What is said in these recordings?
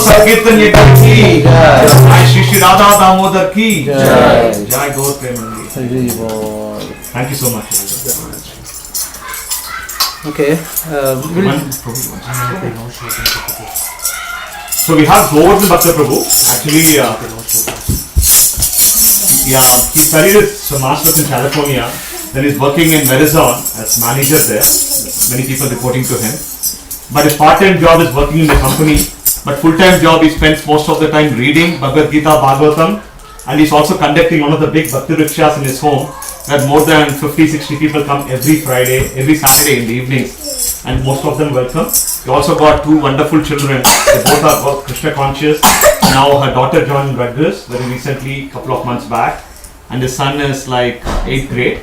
संकीर्तन ये की जय, श्री श्री राधा दामोदर की जय, जय गौर Premanandi. Thank you so much. Okay. So we have Govardhan Bhakta Prabhu. Actually, he studied his master's in California. Then he's working in Madan as manager there. Many people reporting to him. But his part-time job is working in the company. But full-time job he spends most of the time reading Bhagavad Gita, Bhagavatam, and he's also conducting one of the big Bhakti Rikshas in his home, where more than 50-60 people come every Saturday in the evenings, and most of them welcome. He also got two wonderful children. They both are both Krishna conscious. Now her daughter joined Rutgers very recently, couple of months back, and his son is like 8th grade.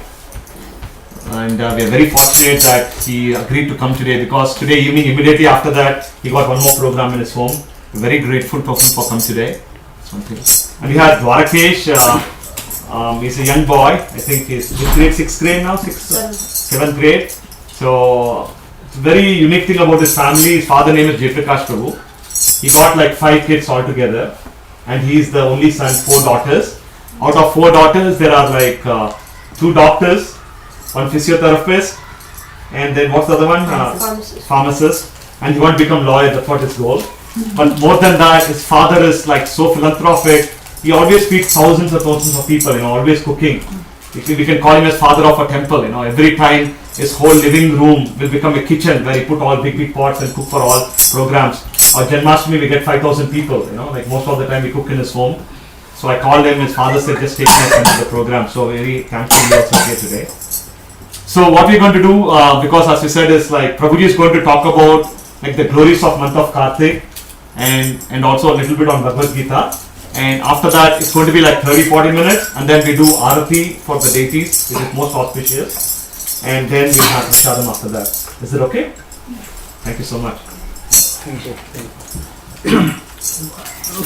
And we are very fortunate that he agreed to come today, because today evening, immediately after that, he got one more program in his home. We're very grateful to him for coming today. That's one thing. And we had Dwarakesh. He's a young boy. I think he's 6th grade now, 7th grade. So it's a very unique thing about his family. His father's name is Jaiprakash Prabhu. He got like 5 kids altogether, and he's the only son, 4 daughters. Out of 4 daughters, there are like 2 doctors, 1 physiotherapist, and then what's the other one? Pharmacist. And he wants to become lawyer, that's what his goal. But more than that, his father is like so philanthropic. He always feeds thousands of people, always cooking. We can call him as father of a temple, every time his whole living room will become a kitchen where he put all big pots and cook for all programs. Or Janmashtami, we get 5,000 people, like most of the time we cook in his home. So I called him, his father said just take us into the program. So very thankful he also here today. So what we're going to do, because as we said, is like Prabhuji is going to talk about like the glories of month of Kartik and also a little bit on Bhagavad Gita. And after that, it's going to be like 30-40 minutes, and then we do Arati for the deities, which is most auspicious. And then we have Prashadam after that. Is it okay? Thank you so much. Thank you.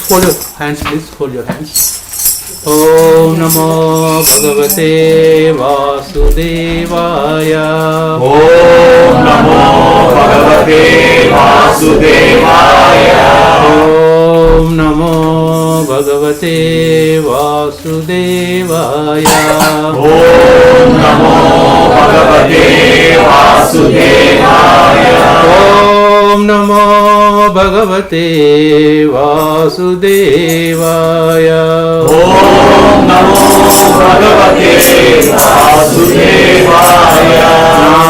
Hold your hands, please. Hold your hands. Om Namo Bhagavate Vasudevaya. Om Namo Bhagavate Vasudevaya. Om Namo Bhagavate Vasudevaya. Om Namo Bhagavate Vasudevaya. Om Namo Bhagavate Vasudevaya. Om Namo Bhagavate Vasudevaya.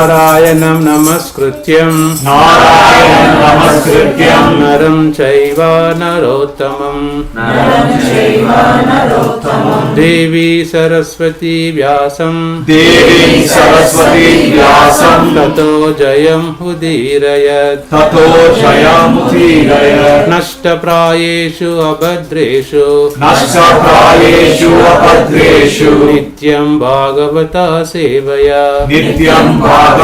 Narayanam Namaskrityam Naram Chaiva Narottamam Devi Saraswati Vyasam Tato Jayam Udirayat Nashta Prayeshu Abhadreshu Nityam Bhagavata Sevaya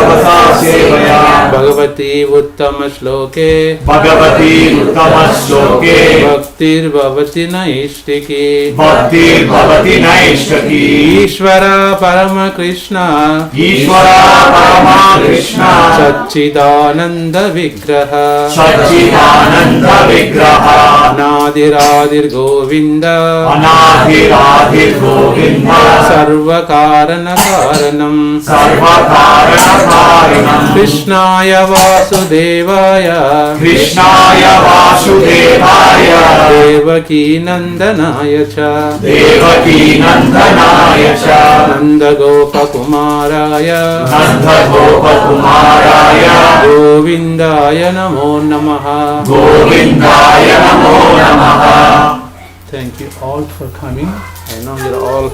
Bhagavata Sevaya Bhagavati Uttama Shloke Bhagavati Uttama Shloke Bhaktir Bhavati Naishtiki Bhaktir Bhavati Naishtaki Ishvara Parama Krishna Ishvara Parama Krishna Satchidananda Vigraha Satchidananda Vigraha Anadiradir Govinda Anadiradir Govinda Sarvakarana Karanam Sarvakarana Karanam Krishnaya Vasudevaya Krishnaya Vasudevaya Devaki Nandanaya Cha Devaki Nandanaya Cha Nanda Gopa Kumaraya Nanda Gopa Kumaraya Govindaya Namo Namaha. Govindaya Namo Namaha. Thank you all for coming. I know you're all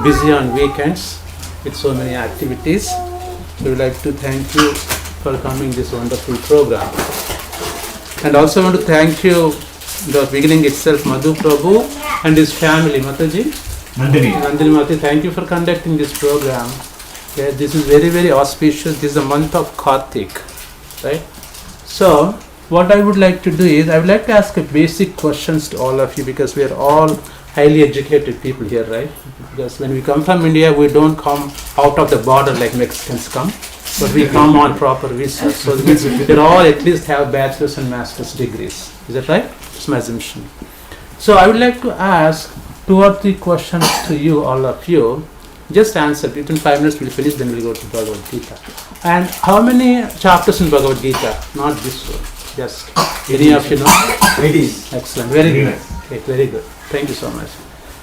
busy on weekends with so many activities. We would like to thank you for coming this wonderful program. And also want to thank you, the beginning itself, Madhu Prabhu and his family, Mataji. Nandini. Nandini Mati, thank you for conducting this program. Okay, this is very, very auspicious. This is the month of Kartik, right? So, what I would like to do is, I would like to ask a basic questions to all of you because we are all highly educated people here, right? Because when we come from India, we don't come out of the border like Mexicans come, but we come on proper visa. So it means we all at least have bachelor's and master's degrees. Is that right? It's my assumption. So I would like to ask 2 or 3 questions to you, all of you. Just answer. Within 5 minutes we'll finish, then we'll go to Bhagavad Gita. And how many chapters in Bhagavad Gita? Not this one. Just any of you know? 80s. Excellent. Very good. Okay, very good. Thank you so much.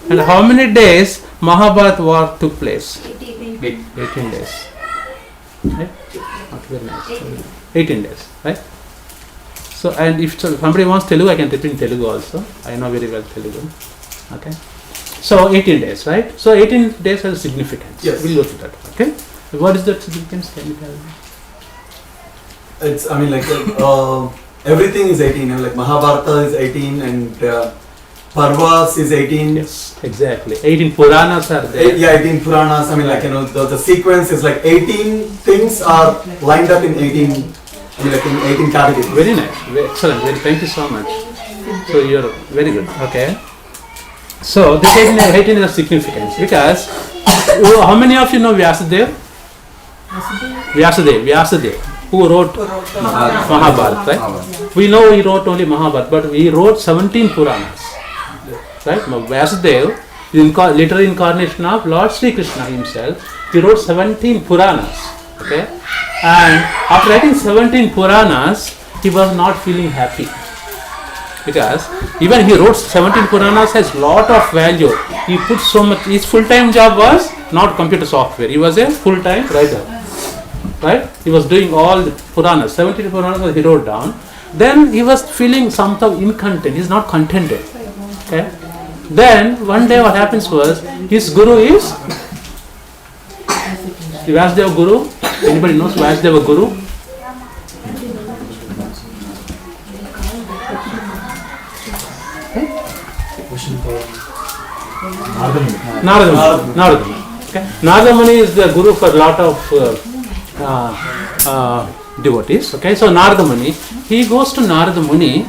And how many days Mahabharata war took place? 18 days. Right? Okay, very nice. 18 days, right? So, and if somebody wants Telugu, I can repeat in Telugu also. I know very well Telugu. Okay. So 18 days, right? So 18 days has significance. Yes. We'll go to that. Okay. What is that significance? Can you tell me? It's, I mean, like, everything is 18. Like, Mahabharata is 18 and Parvas is 18. Yes, exactly. 18 Puranas are there. Yeah, 18 Puranas. I mean, like, you know, the sequence is like 18 things are lined up in 18, I mean, like in 18 categories. Very nice. Excellent. Thank you so much. So you're very good. Okay. So this 18 has significance because how many of you know Vyasadeva? Vyasadeva. Who wrote Mahabharata, right? We know he wrote only Mahabharata, but he wrote 17 Puranas. Right? Vyasadeva, the literal incarnation of Lord Sri Krishna himself, he wrote 17 Puranas. Okay? And after writing 17 Puranas, he was not feeling happy. Because even he wrote 17 Puranas has lot of value. He put so much, his full-time job was not computer software. He was a full-time writer. Right? He was doing all the Puranas, 17 Puranas he wrote down. Then he was feeling somehow incontent. He is not contented. Okay? Then one day what happens was, his guru is Vyasdeva Guru. Anybody knows Vyasdeva Guru? Narada Muni. Okay. Narada Muni is the guru for a lot of devotees. Okay. So Narada Muni, he goes to Narada Muni.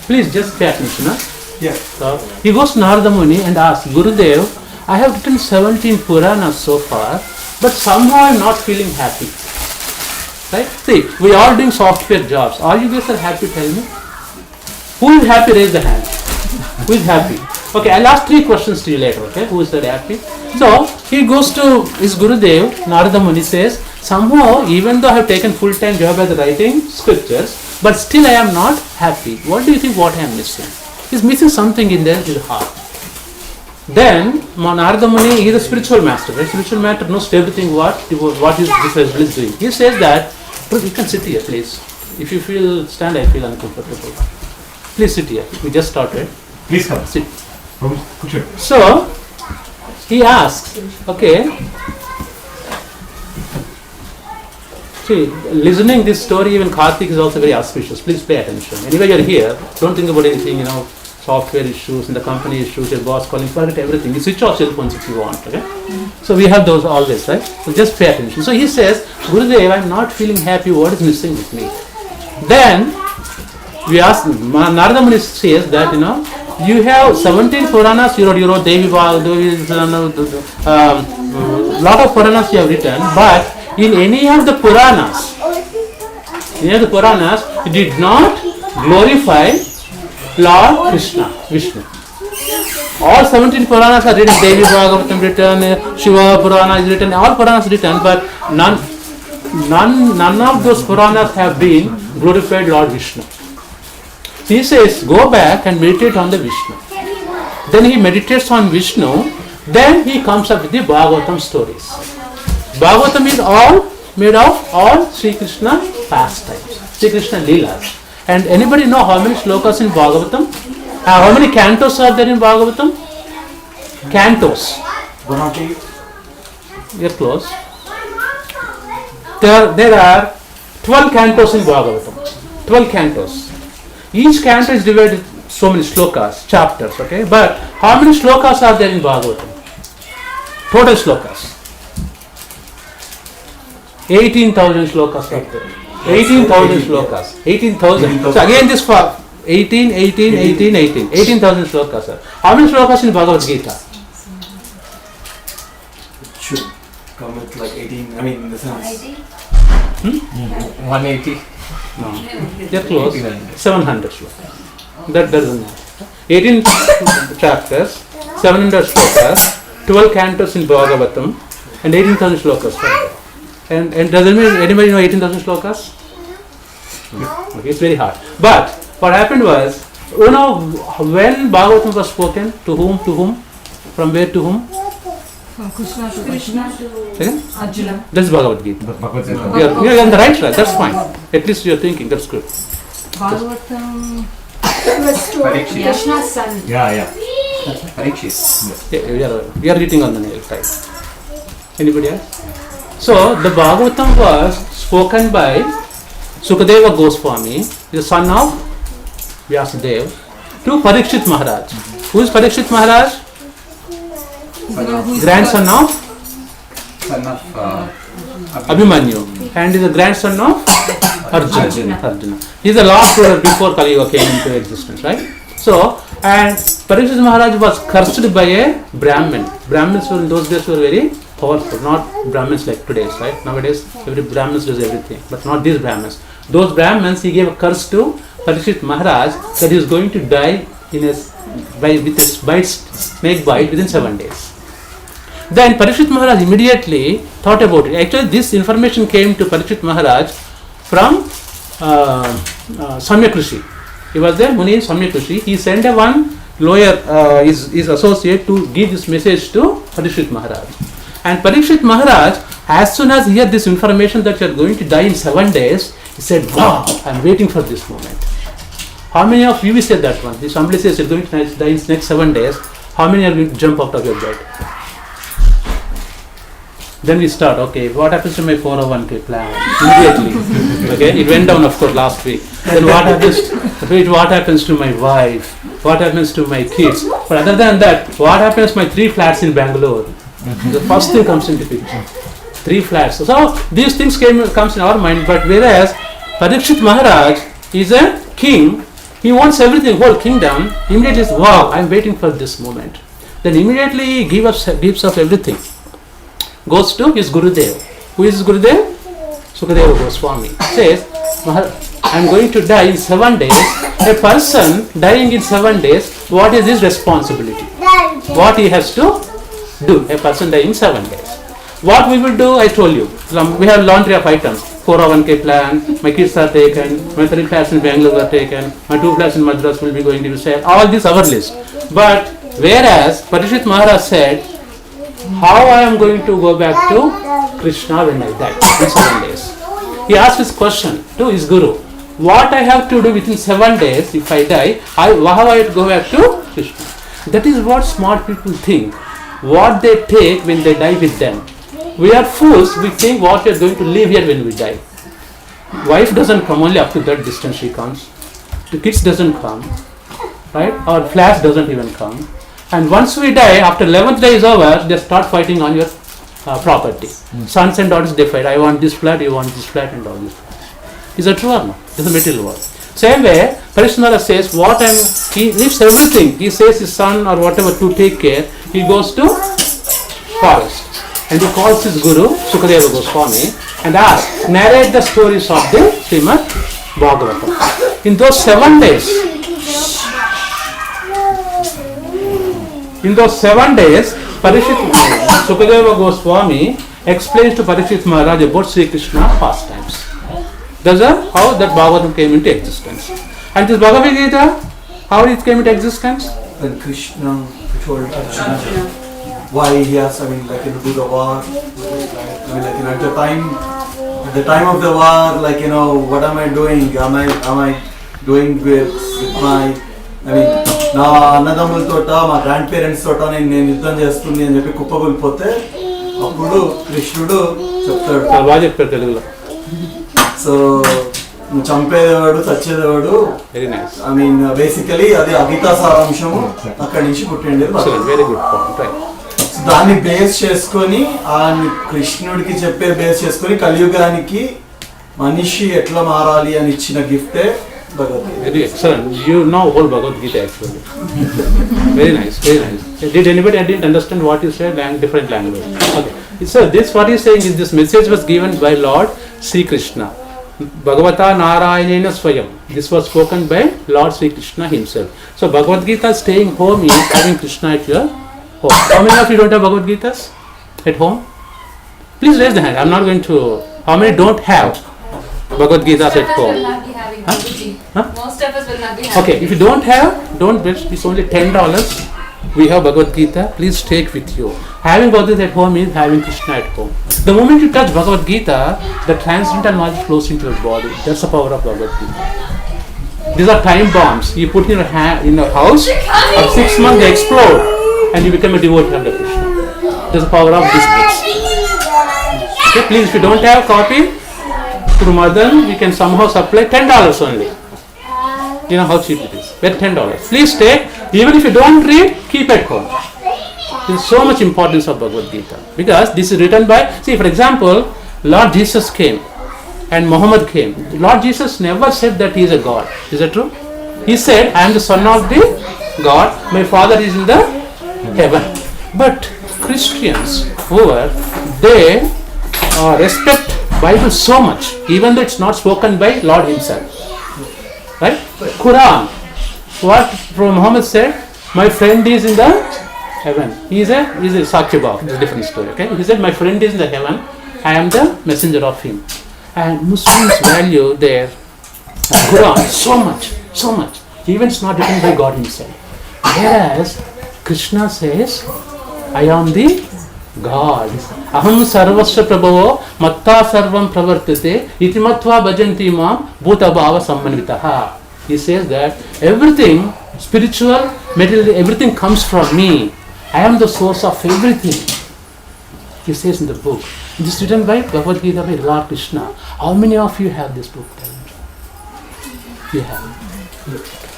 Please just pay attention. Huh? Yeah. So he goes to Narada Muni and asks, Gurudev, I have written 17 Puranas so far, but somehow I am not feeling happy. Right? See, we are all doing software jobs. Are you guys are happy? Tell me. Who is happy? Raise the hand. Who is happy? Okay, I'll ask 3 questions to you later. Okay, who is that happy? So he goes to his Gurudev. Narada Muni says, somehow, even though I have taken full-time job as writing scriptures, but still I am not happy. What do you think? What I am missing? He's missing something in there, his heart. Then Narada Muni, he is a spiritual master. Right? Spiritual master knows everything what his disciple is doing. He says that, you can sit here, please. If you feel stand, I feel uncomfortable. Please sit here. We just started. Please come. Sit. Put your. So he asks, okay. See, listening this story, even Kartik is also very auspicious. Please pay attention. Anyway, you are here. Don't think about anything, software issues, in the company issues, your boss calling, forget everything. You switch off cell phones if you want. Okay? So we have those always, right? So just pay attention. So he says, Gurudev, I'm not feeling happy. What is missing with me? Then we ask, Narada Muni says that, you have 17 Puranas, you wrote Devi lot of Puranas you have written, but in any of the Puranas, you did not glorify Lord Krishna, Vishnu. All 17 Puranas are written, Devi Bhagavatam written, Shiva Purana is written, all Puranas written, but none of those Puranas have been glorified Lord Vishnu. He says, go back and meditate on the Vishnu. Then he meditates on Vishnu, then he comes up with the Bhagavatam stories. Bhagavatam is all made of all Sri Krishna pastimes, Sri Krishna Leelas. And anybody know how many slokas in Bhagavatam? How many cantos are there in Bhagavatam? Cantos. You're close. There are 12 cantos in Bhagavatam. 12 cantos. Each canto is divided so many slokas, chapters, okay? But how many slokas are there in Bhagavatam? Total slokas. 18,000 slokas are there. 18,000 slokas. 18,000. So again this 18,000 slokas are. How many slokas in Bhagavad Gita? It should come with like 18, in the sense. 180. No. You're close. 700 slokas. That doesn't matter. 18 chapters, 700 slokas, 12 cantos in Bhagavatam, and 18,000 slokas. And doesn't mean anybody know 18,000 slokas? Okay, it's very hard. But what happened was, when Bhagavatam was spoken, to whom? From where to whom? From Krishna to Arjuna. That's Bhagavad Gita. You're on the right track, that's fine. At least you're thinking, that's good. Bhagavatam was told Krishna's son. Yeah. Parikshit. We are hitting on the nail, right? Anybody else? So the Bhagavatam was spoken by Sukadeva Goswami, the son of Vyasadeva, to Parikshit Maharaj. Who is Parikshit Maharaj? Grandson of Abhimanyu, and is the grandson of Arjuna. He is the last ruler before Kali Yuga came into existence, right? So, and Parikshit Maharaj was cursed by a Brahmin. Brahmins in those days were very powerful, not Brahmins like today's, right? Nowadays, every Brahmins does everything, but not these Brahmins. Those Brahmins, he gave a curse to Parikshit Maharaj that he is going to die with a snake bite within 7 days. Then Parikshit Maharaj immediately thought about it. Actually, this information came to Parikshit Maharaj from Samyak Rishi. He was there, Muni Samyak Rishi. He sent one lawyer, his associate, to give this message to Parikshit Maharaj. And Parikshit Maharaj, as soon as he heard this information that you are going to die in 7 days, he said, wow, I am waiting for this moment. How many of you said that one? If somebody says you are going to die in next 7 days, how many are going to jump out of your bed? Then we start, okay, what happens to my 401k plan? Immediately. Okay, it went down, of course, last week. Then what happens to my wife? What happens to my kids? But other than that, what happens to my 3 flats in Bangalore? The first thing comes into picture. 3 flats. So these things comes in our mind, but whereas Parikshit Maharaj is a king, he wants everything, whole kingdom. Immediately says, wow, I am waiting for this moment. Then immediately gives up everything. Goes to his Gurudev. Who is his Gurudev? Sukadeva Goswami. Says, I am going to die in 7 days. A person dying in 7 days, what is his responsibility? What he has to do? A person dying in 7 days. What we will do, I told you. We have laundry of items. 401k plan, my kids are taken, my 3 flats in Bangalore are taken, my 2 flats in Madras will be going to be sold. All this our list. But whereas Parikshit Maharaj said, how I am going to go back to Krishna when I die in 7 days. He asked this question to his Guru. What I have to do within 7 days if I die, how I have to go back to Krishna. That is what smart people think. What they take when they die with them. We are fools, we think what we are going to live here when we die. Wife doesn't come only up to that distance she comes. The kids doesn't come. right? Or flash doesn't even come. And once we die, after 11th day is over, they start fighting on your property. Sons and daughters, they fight. I want this flat, you want this flat, and all this. Is that true or not? This is the material world. Same way, Parishnara says, he leaves everything. He says his son or whatever to take care. He goes to forest. And he calls his guru, Sukadeva Goswami, and asks, narrate the stories of the Srimad Bhagavatam. In those 7 days, Sukadeva Goswami explains to Parikshit Maharaj about Sri Krishna pastimes. That's how that Bhagavatam came into existence. And this Bhagavad Gita, how it came into existence? When Krishna told Arjuna why he has, do the war. At the time of the war, what am I doing? Am I doing with my, నా అన్నదమ్ములతోట మా grand parents తోట నేను యుద్ధం చేస్తుంది అని చెప్పి కుప్పగొలిపోతే అప్పుడు కృష్ణుడు చెప్తాడు, బాగా చెప్పారు తెలుగులో. సో నువ్వు చంపేదేవాడు చచ్చేదేవాడు, బేసికలీ అది అగీతా సారాంశము అక్కడి నుంచి పుట్టిండేది. Very good point. దాన్ని బేస్ చేసుకొని ఆ కృష్ణుడికి చెప్పే బేస్ చేసుకొని కలియుగానికి మనిషి ఎట్లా మారాలి అని ఇచ్చిన గిఫ్టే Bhagavad Gita. Very excellent. You know whole Bhagavad Gita actually. Very nice, very nice. Did anybody didn't understand what you said? Different language. Okay. So this what he's saying is this message was given by Lord Sri Krishna. Bhagavata Narayanena Swayam. This was spoken by Lord Sri Krishna himself. So Bhagavad Gita staying home is having Krishna at your home. How many of you don't have Bhagavad Gitas at home? Please raise the hand. I'm not going to. How many don't have Bhagavad Gitas at home? Huh? Most of us will not be having. Okay, if you don't have, don't bet. It's only $10. We have Bhagavad Gita. Please take with you. Having Bhagavad Gita at home is having Krishna at home. The moment you touch Bhagavad Gita, the transcendental knowledge flows into your body. That's the power of Bhagavad Gita. These are time bombs. You put in your hand in your house. After 6 months they explode, and you become a devotee of the Krishna. That's the power of this books. Okay, please, if you don't have copy, through Madan, we can somehow supply $10 only. You know how cheap it is. We're $10. Please take. Even if you don't read, keep at home. There is so much importance of Bhagavad Gita because this is written by. See, for example, Lord Jesus came and Muhammad came. Lord Jesus never said that he is a God. Is that true? He said, "I am the son of the God. My Father is in the heaven." But Christians, whoever they respect Bible so much, even though it's not spoken by Lord himself. Right? Quran. What Muhammad said, my friend is in the heaven. He is a Sakyabhak. It's a different story. Okay? He said, my friend is in the heaven. I am the messenger of him. And Muslims value their Quran so much. Even it's not written by God himself. Whereas Krishna says, I am the God. Aham sarvasya prabhavo matta sarvam pravartate iti matva bhajanti mam bhuta bhava sammanvitaha. He says that everything, spiritual, material, everything comes from me. I am the source of everything. He says in the book. This is written by Bhagavad Gita by Lord Krishna. How many of you have this book? You have.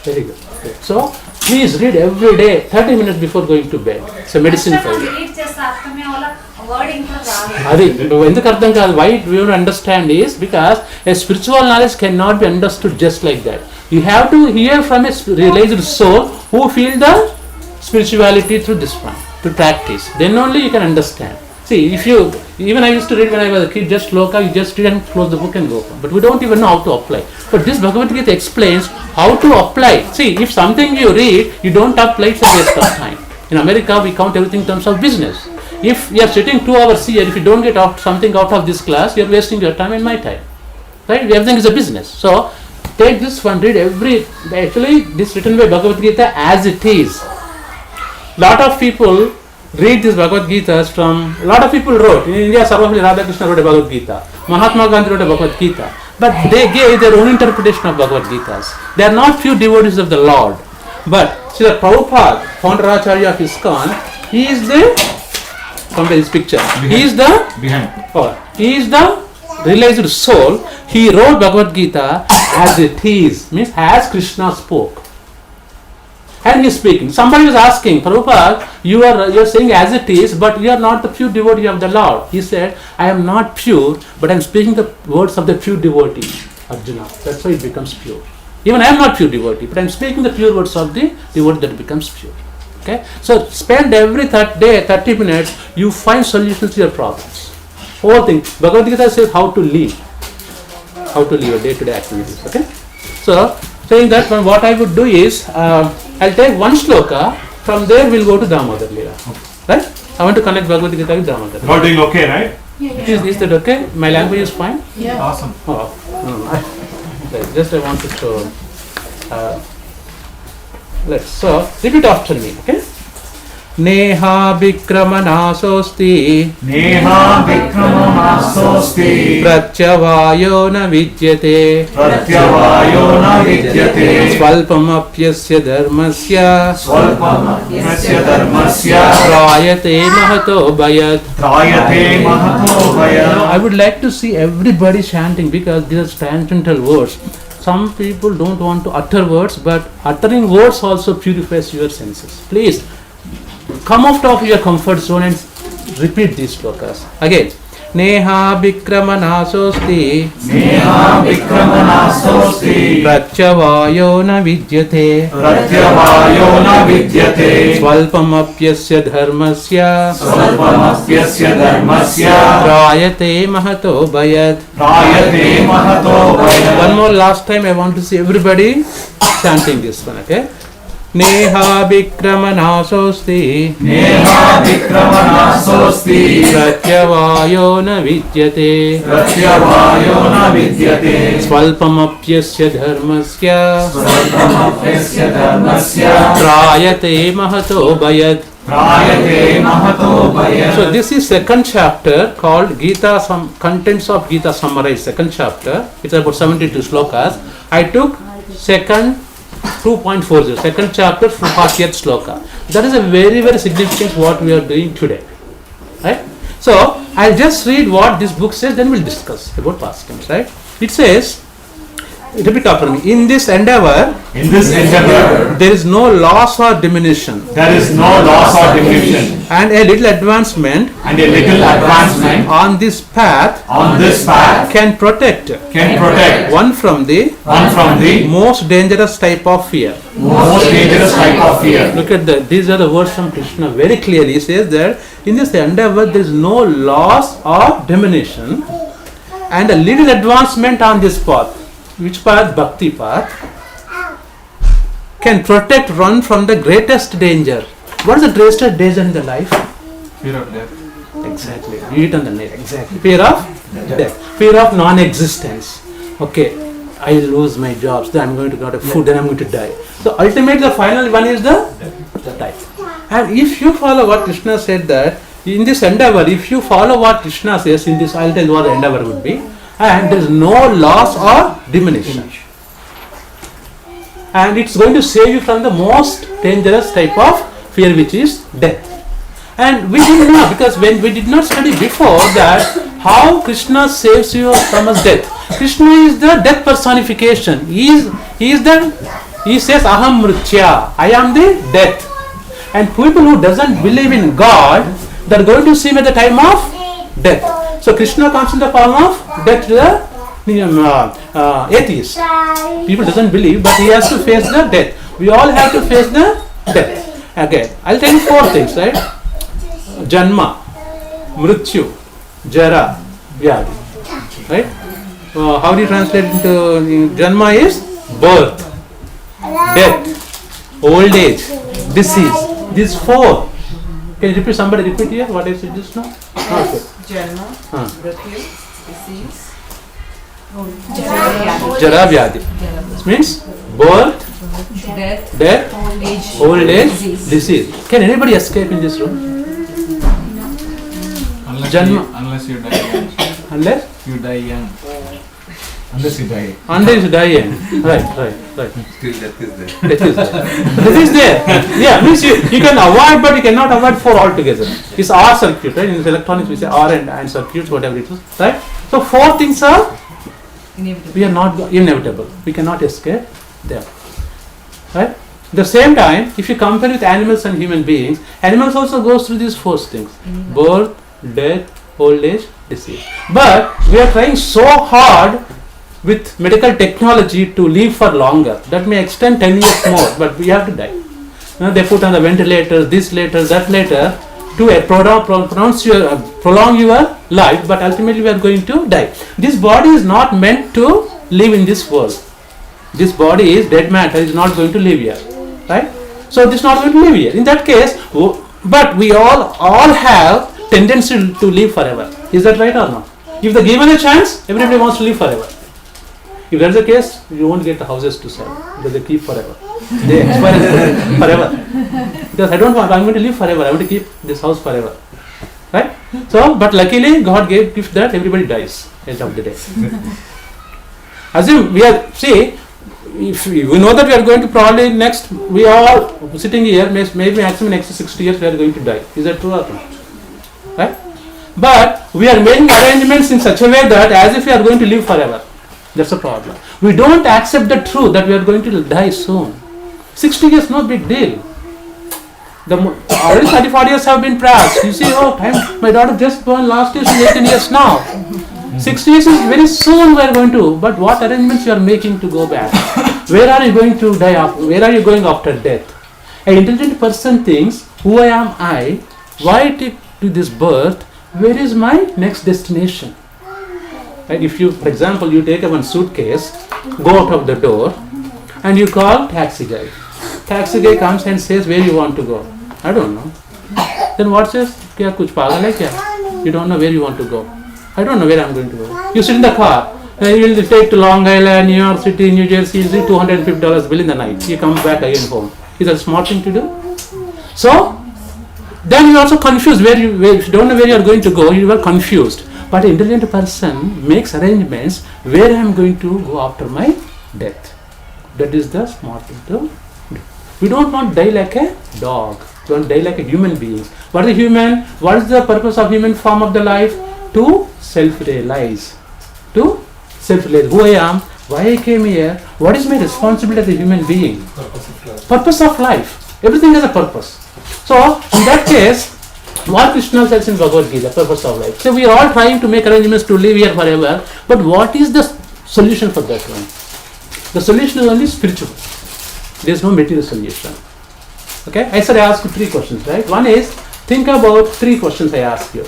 Very good. So, please read every day, 30 minutes before going to bed. It's a medicine for you. Why we don't understand is because a spiritual knowledge cannot be understood just like that. You have to hear from a realized soul who feel the spirituality through this one, to practice. Then only you can understand. See, even I used to read when I was a kid, just sloka, you just read and close the book and go. But we don't even know how to apply. But this Bhagavad Gita explains how to apply. See, if something you read, you don't apply, it's a waste of time. In America, we count everything in terms of business. If you are sitting 2 hours here, if you don't get something out of this class, you are wasting your time and my time. Right? Everything is a business. So, take this one, read actually, this written by Bhagavad Gita as it is. Lot of people read these Bhagavad Gitas from, lot of people wrote. In India, Sarvapalli Radhakrishna wrote a Bhagavad Gita. Mahatma Gandhi wrote a Bhagavad Gita. But they gave their own interpretation of Bhagavad Gitas. They are not few devotees of the Lord. But Srila Prabhupada, founder Acharya of ISKCON, he is the, come to this picture, he is the realized soul. He wrote Bhagavad Gita as it is, means as Krishna spoke. And he is speaking. Somebody was asking, Prabhupada, you are saying as it is, but you are not the pure devotee of the Lord. He said, I am not pure, but I am speaking the words of the pure devotee, Arjuna. That's why it becomes pure. Even I am not pure devotee, but I am speaking the pure words of the devotee that becomes pure. Okay? So spend every day 30 minutes, you find solutions to your problems. Whole thing. Bhagavad Gita says how to live. How to live a day-to-day activities. Okay? So, saying that, what I would do is, I'll take one sloka, from there we'll go to Damodar Leela. Right? I want to connect Bhagavad Gita with Damodar. You're all doing okay, right? Is that okay? My language is fine? Yeah. Awesome. Oh, just I wanted to, so repeat after me, okay? Neha Vikramanasosti Neha Vikramanasosti Pratyavayo na vidyate Pratyavayo na vidyate Swalpamapyasya dharmasya Swalpamapyasya dharmasya Trayate mahato bayat. Trayate mahato bayat. I would like to see everybody chanting because these are transcendental words. Some people don't want to utter words, but uttering words also purifies your senses. Please come out of your comfort zone and repeat these slokas. Again. Neha Vikramanasosti Neha Vikramanasosti Pratyavayo na vidyate Pratyavayo na vidyate Swalpamapyasya dharmasya Swalpamapyasya dharmasya Trayate mahato bayat. Trayate mahato bayat. One more last time I want to see everybody chanting this one, okay? Neha Vikramanasosti Neha Vikramanasosti Pratyavayo na vidyate Pratyavayo na vidyate Swalpamapyasya dharmasya Swalpamapyasya dharmasya Trayate mahato bayat. Trayate mahato bayat. So this is second chapter called Gita, contents of Gita summarized, second chapter. It's about 72 slokas. I took second 2.40, second chapter, 40th sloka. That is a very, very significant what we are doing today. Right? So, I'll just read what this book says, then we'll discuss about pastimes. Right? It says, repeat after me. In this endeavor, there is no loss or diminution. There is no loss or diminution. And a little advancement on this path can protect one from the most dangerous type of fear. Look at that. These are the words from Krishna. Very clearly he says that in this endeavor there is no loss or diminution and a little advancement on this path. Which path? Bhakti path. Can protect one from the greatest danger. What is the greatest danger in the life? Fear of death. Exactly. You hit on the nail. Exactly. Fear of death. Fear of non-existence. Okay, I lose my jobs, then I'm going to get a food, then I'm going to die. So ultimately the final one is the death. And if you follow what Krishna said that, in this endeavor, if you follow what Krishna says in this, I'll tell you what the endeavor would be. And there is no loss or diminution. And it's going to save you from the most dangerous type of fear, which is death. And we didn't know, because when we did not study before that, how Krishna saves you from his death. Krishna is the death personification. He says, Aham Mritya, I am the death. And people who doesn't believe in God, they are going to see him at the time of death. So Krishna comes in the form of death to the atheist. People doesn't believe, but he has to face the death. We all have to face the death. Okay, I'll tell you four things, right? Janma, Mrityu, Jara, Vyadi. Right? How do you translate into Janma is birth, death, old age, disease. These four. Can you repeat? Somebody repeat here what I said just now? Okay. Janma, Mrityu, disease, Jara Vyadi. This means birth, death, old age, disease. Can anybody escape in this room? Unless you die young. Unless You die young. Unless you die. unless you die young. Right. Still death is there. Death is there. Death is there. Yeah, means you can avoid, but you cannot avoid four altogether. It's R circuit, right? In electronics we say R and circuits, whatever it is, right? So four things are we are not inevitable. We cannot escape them, right? The same time, if you compare with animals and human beings, animals also goes through these 4 things: birth, death, old age, disease. But we are trying so hard with medical technology to live for longer. That may extend 10 years more, but we have to die. They put on the ventilators, this later, that later, to prolong your life, but ultimately we are going to die. This body is not meant to live in this world. This body is dead matter, is not going to live here, right? So this is not going to live here. In that case, but we all have tendency to live forever. Is that right or not? If they given a chance, everybody wants to live forever. If that is the case, you won't get the houses to sell because they keep forever. They expire forever. Because I'm going to live forever. I want to keep this house forever. Right? So, but luckily God gave gift that everybody dies end of the day. Assume we are, see, if we know that we are going to probably next, we are all sitting here, maybe maximum next 60 years we are going to die. Is that true or not? Right? But we are making arrangements in such a way that as if we are going to live forever. That's the problem. We don't accept the truth that we are going to die soon. 60 years, no big deal. Already 30-40 years have been passed. You see, oh, my daughter just born last year, she's 18 years now. 60 years is very soon we are going to, but what arrangements you are making to go back? Where are you going to die after? Where are you going after death? An intelligent person thinks, who am I? Why take to this birth? Where is my next destination? Right? If you, for example, you take one suitcase, go out of the door, and you call taxi guy. Taxi guy comes and says, where you want to go? I don't know. Then what says? Kya kuch pagal hai kya? You don't know where you want to go. I don't know where I'm going to go. You sit in the car, and you will take to Long Island, New York City, New Jersey, $250 bill in the night. You come back again home. Is that a smart thing to do? So, then you are also confused if you don't know where you are going to go, you are confused. But an intelligent person makes arrangements where I am going to go after my death. That is the smart thing to do. We don't want to die like a dog. We want to die like a human being. What is human? What is the purpose of human form of the life? To self-realize. To self-realize. Who I am, why I came here, what is my responsibility as a human being? Purpose of life. Everything has a purpose. So, in that case, what Krishna says in Bhagavad Gita, purpose of life. So, we are all trying to make arrangements to live here forever, but what is the solution for that one? The solution is only spiritual. There is no material solution. Okay? I said I asked you 3 questions, right? One is, think about 3 questions I asked you.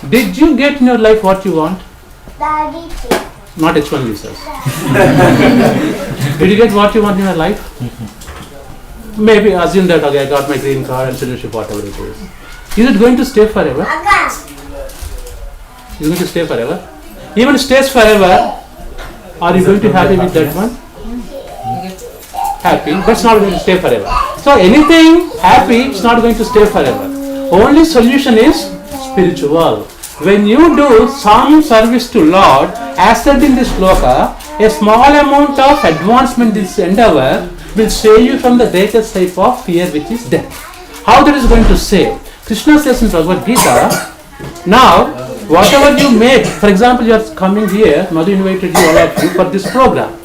Did you get in your life what you want? Not H1 visas. Did you get what you want in your life? Maybe assume that, okay, I got my green card and citizenship, whatever it is. Is it going to stay forever? Is it going to stay forever? Even stays forever, are you going to be happy with that one? Happy, but it's not going to stay forever. So anything happy, it's not going to stay forever. Only solution is spiritual. When you do some service to Lord, as said in this sloka, a small amount of advancement in this endeavor will save you from the greatest type of fear, which is death. How that is going to save? Krishna says in Bhagavad Gita, now whatever you make, for example, you are coming here, Madhu invited you all of you for this program.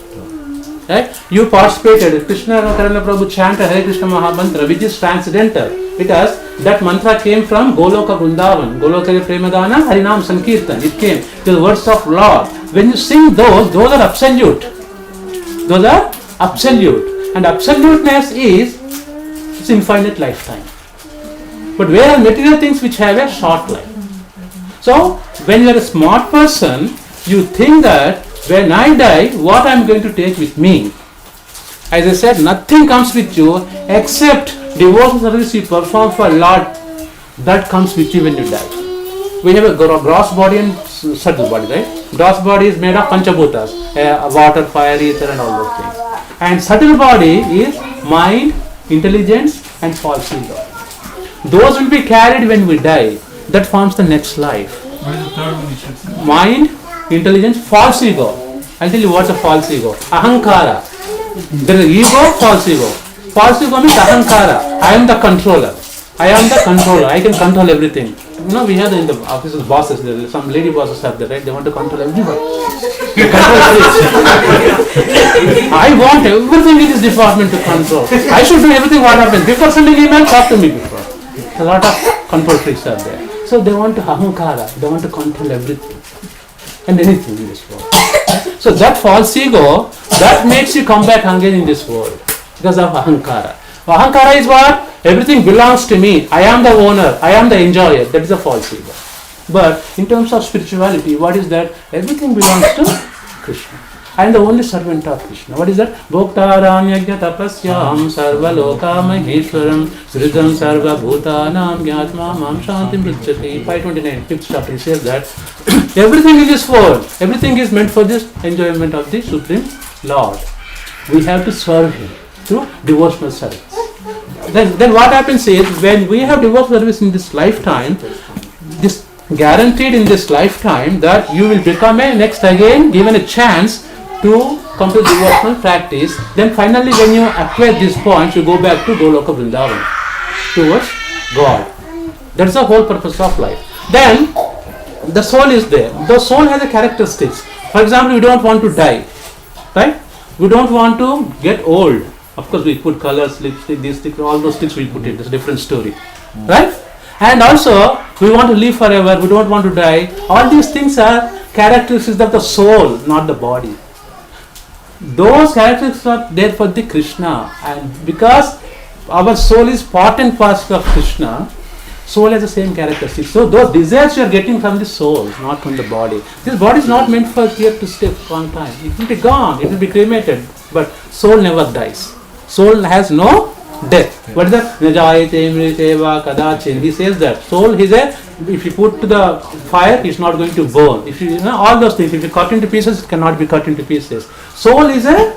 Right? You participated, Krishna Karana Prabhu chanted Hare Krishna Mahamantra, which is transcendental, because that mantra came from Goloka Vrindavan, Goloka Premadana, Harinam Sankirtan. It came to the words of Lord. When you sing those are absolute. Those are absolute. And absoluteness is its infinite lifetime. But where are material things which have a short life? So, when you are a smart person, you think that when I die, what I am going to take with me? As I said, nothing comes with you except devotional service you perform for Lord. That comes with you when you die. We have a gross body and subtle body, right? Gross body is made of Panchabhutas, water, fire, ether and all those things. And subtle body is mind, intelligence and false ego. Those will be carried when we die. That forms the next life. What is the third one you should say? Mind, intelligence, false ego. I'll tell you what's a false ego. Ahankara. There is ego, false ego. False ego means ahankara. I am the controller. I am the controller. I can control everything. we have in the offices bosses, some lady bosses have that, right? They want to control everybody. They control everything. I want everything in this department to control. I should do everything what happens. Before sending email, talk to me before. A lot of control freaks are there. So they want to ahankara, they want to control everything and anything in this world. So that false ego, that makes you come back again in this world because of ahankara. Ahankara is what? Everything belongs to me. I am the owner. I am the enjoyer. That is a false ego. But in terms of spirituality, what is that? Everything belongs to Krishna. I am the only servant of Krishna. What is that? Bhoktaram yajna tapasyam sarva loka maheshwaram sridham sarva bhutanam gyatma mam shantim pritchati. 529, 5th chapter, he says that everything in this world, everything is meant for this enjoyment of the Supreme Lord. We have to serve Him through devotional service. Then what happens is, when we have devotional service in this lifetime, this guaranteed in this lifetime that you will become a next again given a chance to come to devotional practice. Then finally when you acquire this point, you go back to Goloka Vrindavan, towards God. That's the whole purpose of life. Then the soul is there. The soul has a characteristics. For example, we don't want to die, right? We don't want to get old. Of course, we put colors, lipstick, these things, all those things we put in. That's a different story, right? And also, we want to live forever. We don't want to die. All these things are characteristics of the soul, not the body. Those characteristics are there for the Krishna, and because our soul is part and parcel of Krishna, soul has the same characteristics. So those desires you are getting from the soul, not from the body. This body is not meant for here to stay for a long time. It will be gone. It will be cremated. But soul never dies. Soul has no death. What is that? Najayate mriteva kadachin. He says that soul is if you put to the fire, it's not going to burn. If you know all those things, if you cut into pieces, it cannot be cut into pieces. Soul is a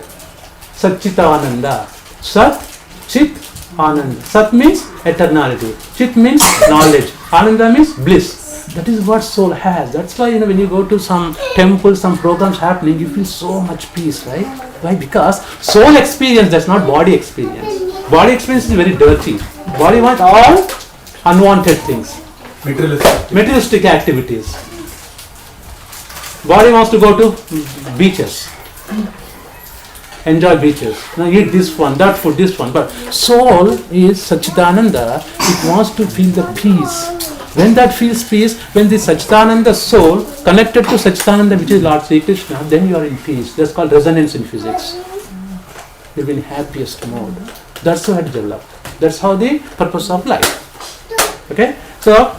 Satchitananda. Sat, Chit, Ananda. Sat means eternality. Chit means knowledge. Ananda means bliss. That is what soul has. That's why when you go to some temple, some programs happening, you feel so much peace, right? Why? Because soul experience, that's not body experience. Body experience is very dirty. Body wants all unwanted things. Materialistic activities. Body wants to go to beaches. Enjoy beaches. Now eat this one, that food, this one. But soul is Satchitananda. It wants to feel the peace. When that feels peace, when the Satchitananda soul connected to Satchitananda, which is Lord Sri Krishna, then you are in peace. That's called resonance in physics. You'll be in happiest mode. That's how it developed. That's how the purpose of life. Okay? So,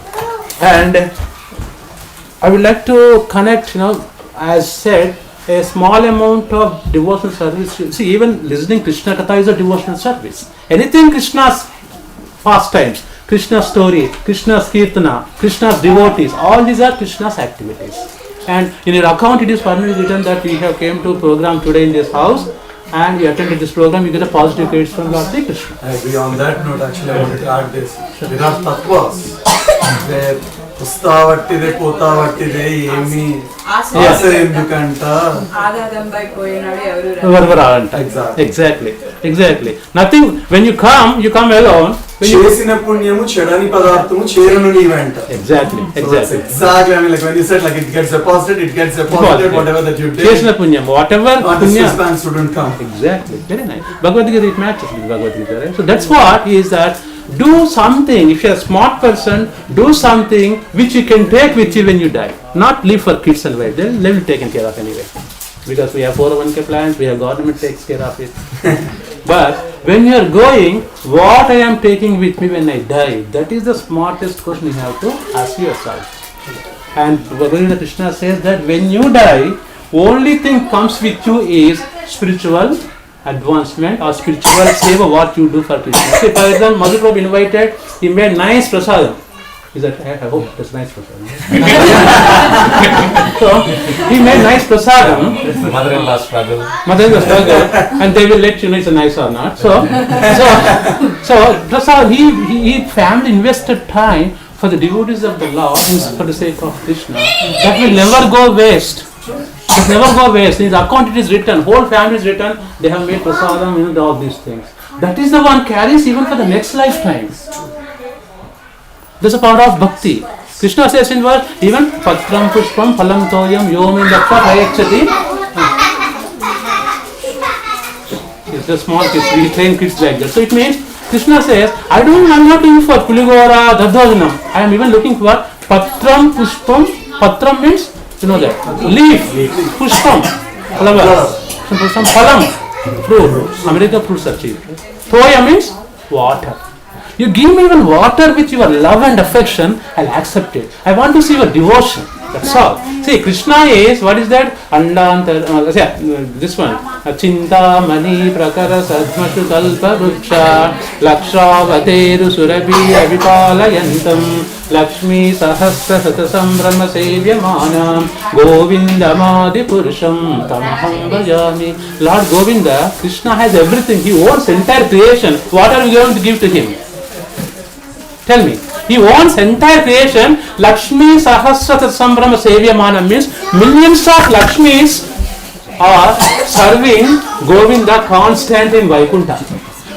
and I would like to connect, as said, a small amount of devotional service. See, even listening Krishna Katha is a devotional service. Anything Krishna's pastimes, Krishna's story, Krishna's Kirtana, Krishna's devotees, all these are Krishna's activities. And in your account it is formally written that we have came to a program today in this house and we attended this program, you get a positive grades from Lord Sri Krishna. I agree. On that note, actually, I wanted to add this. There are tattvas where పుస్తావట్టిదే పోతావట్టిదే ఏమి ఆశ ఎందుకంట ఆదాదంపై పోయినాడు ఎవరు రారంట. Exactly. Nothing. When you come alone. చేసిన పుణ్యము చెడని పదార్థము చేరును నీవెంట. Exactly. I mean, like when you said like it gets deposited, whatever that you did. చేసిన పుణ్యం, whatever punya. This shouldn't come. Exactly. Very nice. Bhagavad Gita, it matches with Bhagavad Gita, right? So that's what is that. Do something. If you're a smart person, do something which you can take with you when you die. Not leave for kids and wife. They will be taken care of anyway. Because we have 401k plans, we have government takes care of it. But when you are going, what I am taking with me when I die? That is the smartest question you have to ask yourself. And Bhagavad Krishna says that when you die, only thing comes with you is spiritual advancement or spiritual seva, what you do for Krishna. See, for example, Madhu Prabhu invited, he made nice prasadam. Is that, I hope that's nice prasadam. So, he made nice prasadam. Mother-in-law struggle. And they will let you know it's a nice or not. So prasadam, he family invested time for the devotees of the Lord for the sake of Krishna. That will never go waste. It never go waste. In his account it is written, whole family is written, they have made prasadam, all these things. That is the one carries even for the next lifetime. There's a power of bhakti. Krishna says in verse, even patram pushpam phalam toyam yomin dakta prayakshati. It's a small kids, we train kids like that. So it means Krishna says, I'm not looking for puligora, dadhajanam. I am even looking for patram pushpam. Patram means, you know that, leaf, pushpam, flower, some phalam, fruit, America fruits are cheap. Toya means water. You give me even water with your love and affection, I'll accept it. I want to see your devotion. That's all. See, Krishna is, what is that? This one. Chinta mani prakara sadmashu kalpa vruksha lakshavateru surabhi avipalayantam lakshmi sahasra satasam brahma sevyamanam govindamadi purusham tamaham bhajami. Lord Govinda, Krishna has everything. He owns entire creation. What are we going to give to him? Tell me. He owns entire creation. Lakshmi Sahasrata Sambrama Sevyamana means millions of Lakshmis are serving Govinda constant in Vaikuntha.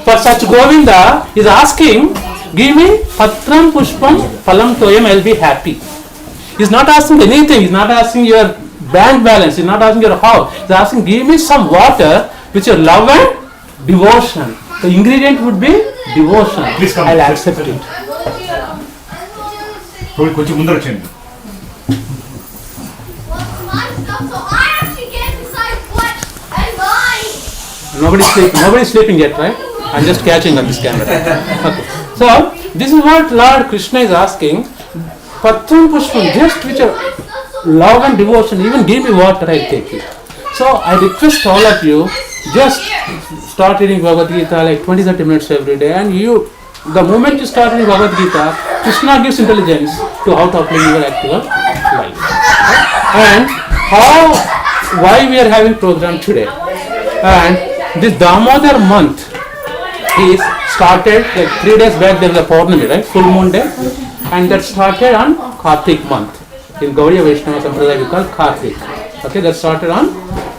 For such Govinda is asking, give me Patram Pushpam Phalam Toyam, I will be happy. He is not asking anything. He is not asking your bank balance. He is not asking your house. He is asking, give me some water with your love and devotion. The ingredient would be devotion. Please come. I will accept it. కొంచెం ముందర వచ్చేయండి. Nobody's sleeping yet, right? I'm just catching on this camera. Okay. So this is what Lord Krishna is asking. Patram Pushpam, just with your love and devotion, even give me water, I take it. So I request all of you, just start reading Bhagavad Gita like 20-30 minutes every day, and the moment you start reading Bhagavad Gita, Krishna gives intelligence to how to apply your actual life. And why we are having program today. And this Damodar month is started like 3 days back. There was a Purnami, right? Full moon day. And that started on Kartik month. In Gaudiya Vaishnava Sampradaya we call Kartik. Okay, that started on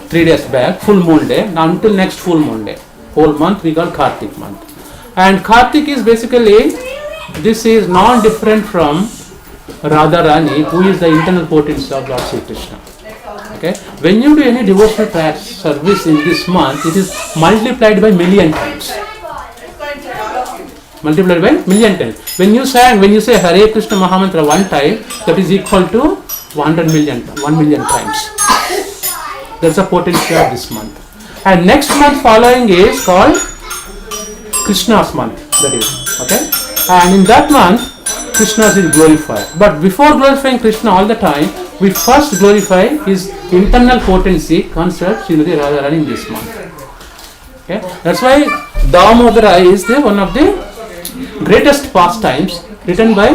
3 days back, full moon day, until next full moon day. Whole month we call Kartik month. And Kartik is basically, this is non-different from Radharani, who is the internal potency of Lord Sri Krishna. Okay? When you do any devotional service in this month, it is multiplied by million times. Multiplied by million times. When you say Hare Krishna Mahamantra one time, that is equal to 1 million times. That's the potency of this month. And next month following is called Krishna's month, that is, okay? And in that month, Krishna is glorified. But before glorifying Krishna all the time, we first glorify his internal potency, concept, Srimati Radharani in this month. Okay? That's why Damodara is one of the greatest pastimes written by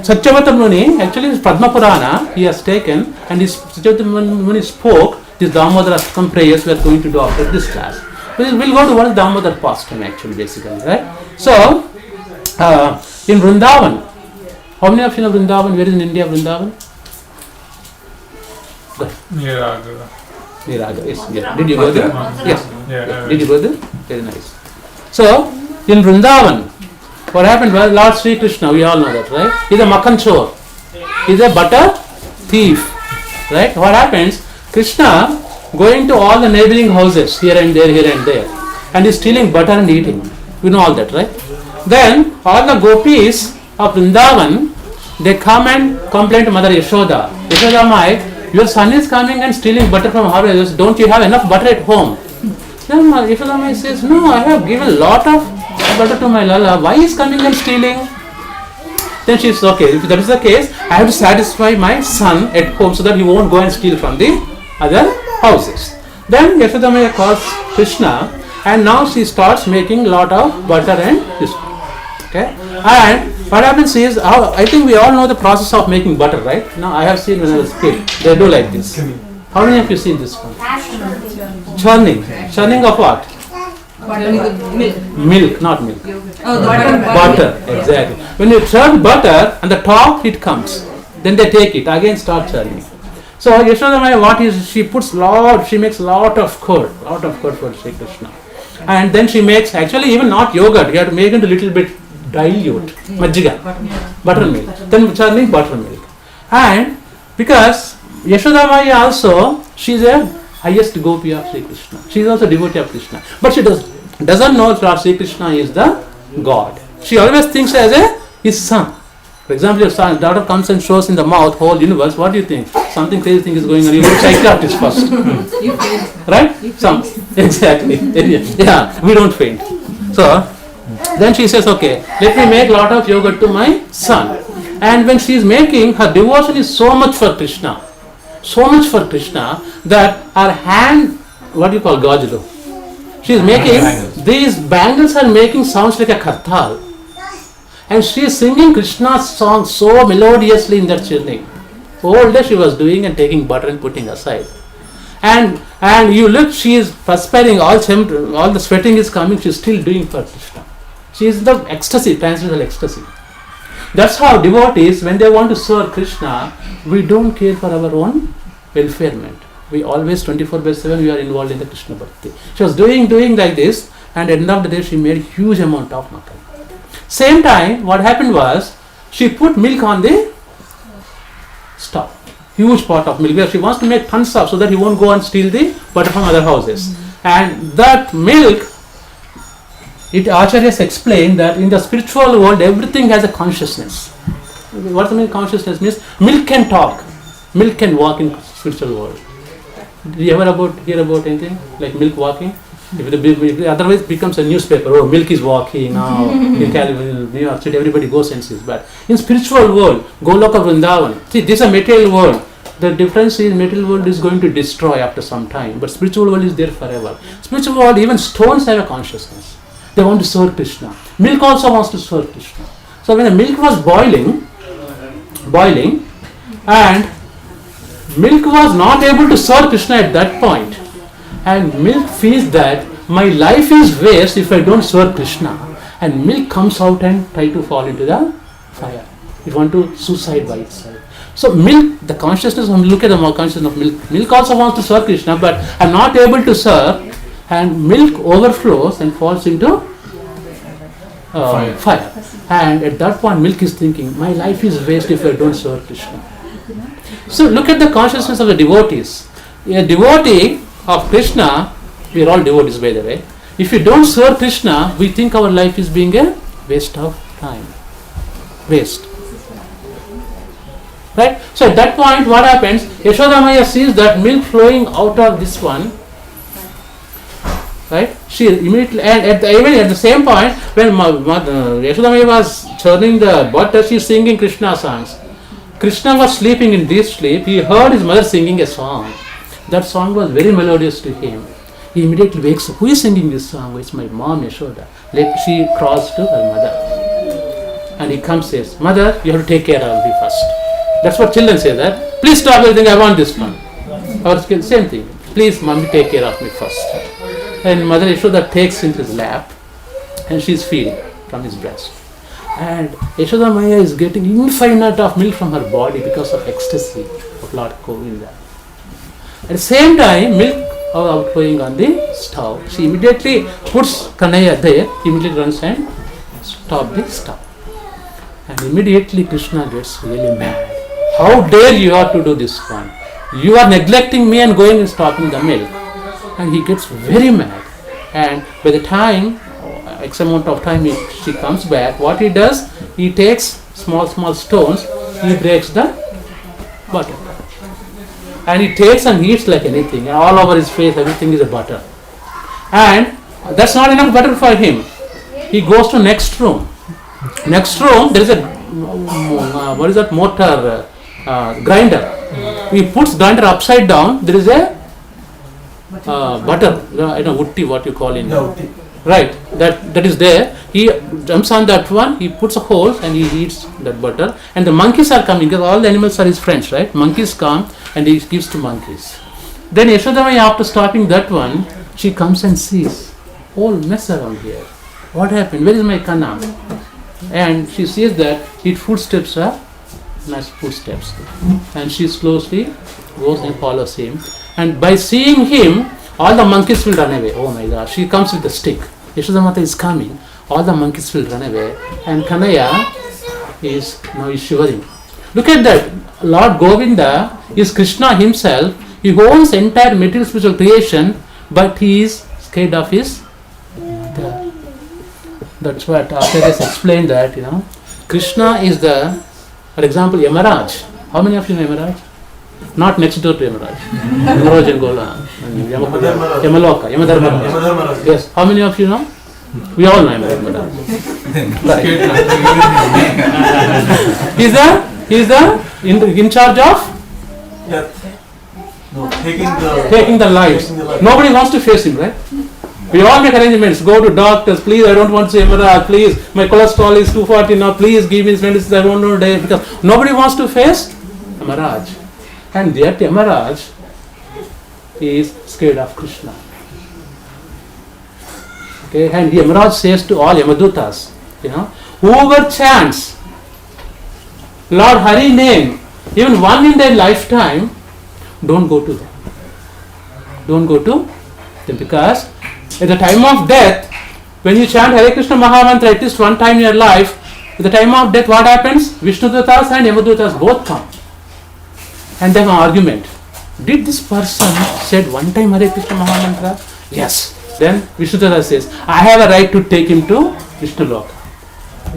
Satyavata Muni. Actually, it's Padma Purana he has taken, and Satyavata Muni spoke these Damodara prayers we are going to do after this class. We'll go to what is Damodar pastime actually, basically, right? So, in Vrindavan, how many of you know Vrindavan? Where is in India Vrindavan? Niraga, yes. Yeah. Did you go there? Yes. Yeah. Did you go there? Very nice. So, in Vrindavan, what happened was Lord Sri Krishna, we all know that, right? He's a Makhan chor. He's a butter thief, right? What happens? Krishna going to all the neighboring houses here and there, and he's stealing butter and eating. We know all that, right? Then all the gopis of Vrindavan, they come and complain to Mother Yashoda. Yashoda Mai, your son is coming and stealing butter from our house. Don't you have enough butter at home? Then Yashoda Mai says, no, I have given a lot of butter to my Lala. Why is coming and stealing? Then she says, okay, if that is the case, I have to satisfy my son at home so that he won't go and steal from the other houses. Then Yashoda Maya calls Krishna, and now she starts making lot of butter and this. Okay, and what happens is, I think we all know the process of making butter, right? Now I have seen when I was a kid, they do like this. How many of you seen this one? Churning of what? Milk, not milk. Butter, exactly. When you churn butter, on the top it comes. Then they take it again, start churning. So Yashoda Maya, she makes lot of curd for Sri Krishna, and then she makes actually even not yogurt. You have to make it a little bit dilute, majjiga, buttermilk, then churning buttermilk. And because Yashoda Maya also, she is a highest gopi of Sri Krishna. She is also devotee of Krishna. But she doesn't know Lord Sri Krishna is the God. She always thinks as his son. For example, your daughter comes and shows in the mouth whole universe. What do you think? Something crazy thing is going on. You go to psychiatrist first. You faint. Right? Exactly. Yeah, we don't faint. So, then she says, okay, let me make lot of yogurt to my son. And when she is making, her devotion is so much for Krishna. So much for Krishna that her hand, what do you call gajulu? She is making, these bangles are making sounds like a kartal. And she is singing Krishna's song so melodiously in that chilling. Whole day she was doing and taking butter and putting aside. And you look, she is perspiring, all the sweating is coming, she is still doing for Krishna. She is in the ecstasy, transcendental ecstasy. That's how devotees, when they want to serve Krishna, we don't care for our own welfarement. We always 24/7 we are involved in the Krishna Bhakti. She was doing like this, and at the end of the day she made huge amount of mutton. Same time, what happened was, she put milk on the stove. Huge pot of milk, because she wants to make tons of, so that he won't go and steal the butter from other houses. And that milk, Acharyas explained that in the spiritual world, everything has a consciousness. What does mean consciousness means? Milk can talk. Milk can walk in spiritual world. Did you ever hear about anything like milk walking? If it otherwise becomes a newspaper, oh, milk is walking now in California, New York City, everybody goes and sees. But in spiritual world, Goloka Vrindavan, see, this is a material world. The difference is material world is going to destroy after some time, but spiritual world is there forever. Spiritual world, even stones have a consciousness. They want to serve Krishna. Milk also wants to serve Krishna. So when the milk was boiling, and milk was not able to serve Krishna at that point, and milk feels that my life is waste if I don't serve Krishna, and milk comes out and try to fall into the fire. It wants to suicide by itself. So milk, the consciousness of, look at the consciousness of milk. Milk also wants to serve Krishna, but I'm not able to serve, and milk overflows and falls into fire. And at that point, milk is thinking, my life is waste if I don't serve Krishna. So look at the consciousness of the devotees. A devotee of Krishna, we are all devotees by the way. If we don't serve Krishna, we think our life is being a waste of time. Waste. Right? So at that point, what happens? Yashoda Maya sees that milk flowing out of this one. Right? She immediately, and even at the same point, when Yashoda Maya was churning the butter, she is singing Krishna songs. Krishna was sleeping in deep sleep. He heard his mother singing a song. That song was very melodious to him. He immediately wakes up. Who is singing this song? It's my mom, Yashoda. She crawls to her mother. And he comes and says, Mother, you have to take care of me first. That's what children say, that. Please stop everything, I want this one. Or same thing. Please, mommy, take care of me first. And Mother Yashoda takes into his lap and she's feeding from his breast. And Yashoda Maya is getting infinite of milk from her body because of ecstasy of Lord Govinda. At the same time, milk outflowing on the stove. She immediately puts Kanaya there, immediately runs and stops the stove. And immediately Krishna gets really mad. How dare you are to do this one? You are neglecting me and going and stopping the milk. And he gets very mad. And by the time, X amount of time she comes back, what he does, he takes small stones, he breaks the butter. And he takes and eats like anything. And all over his face, everything is a butter. And that's not enough butter for him. He goes to next room. Next room, there is a, mortar, grinder. He puts grinder upside down, there is a butter, I don't know, utti, what you call in. Right, that is there. He jumps on that one, he puts a hole and he eats that butter. And the monkeys are coming, because all the animals are his friends, right? Monkeys come and he gives to monkeys. Then Yashoda Maya, after stopping that one, she comes and sees, whole mess around here. What happened? Where is my Kanna? And she sees that his footsteps are nice footsteps. And she slowly goes and follows him. And by seeing him, all the monkeys will run away. Oh my God. She comes with the stick. Yashoda Mata is coming. all the monkeys will run away, and Kanaya is shivering. Look at that. Lord Govinda is Krishna himself. He owns entire material spiritual creation, but he is scared of his mother. That's what Acharyas explained that, Krishna is the, for example, Yamaraj. How many of you know Yamaraj? Not next door to Yamaraj. Yamaraj and Gola. Yamaloka. Yamadharmaraj. Yes. How many of you know? We all know Yamadharmaraj. He's the in charge of taking the lives. Nobody wants to face him, right? We all make arrangements. Go to doctors. Please, I don't want to see Yamaraj. Please, my cholesterol is 240 now. Please give me medicine. I don't know today, because nobody wants to face Yamaraj. And yet Yamaraj is scared of Krishna. Okay, and Yamaraj says to all Yamadutas, whoever chants Lord Hari name, even one in their lifetime, don't go to them. Don't go to them, because at the time of death, when you chant Hare Krishna Mahamantra at least one time in your life, at the time of death, what happens? Vishnudutas and Yamadutas both come. And they have an argument. Did this person said one time Hare Krishna Mahamantra? Yes. Then Vishnudutas says, I have a right to take him to Vishnu Loka.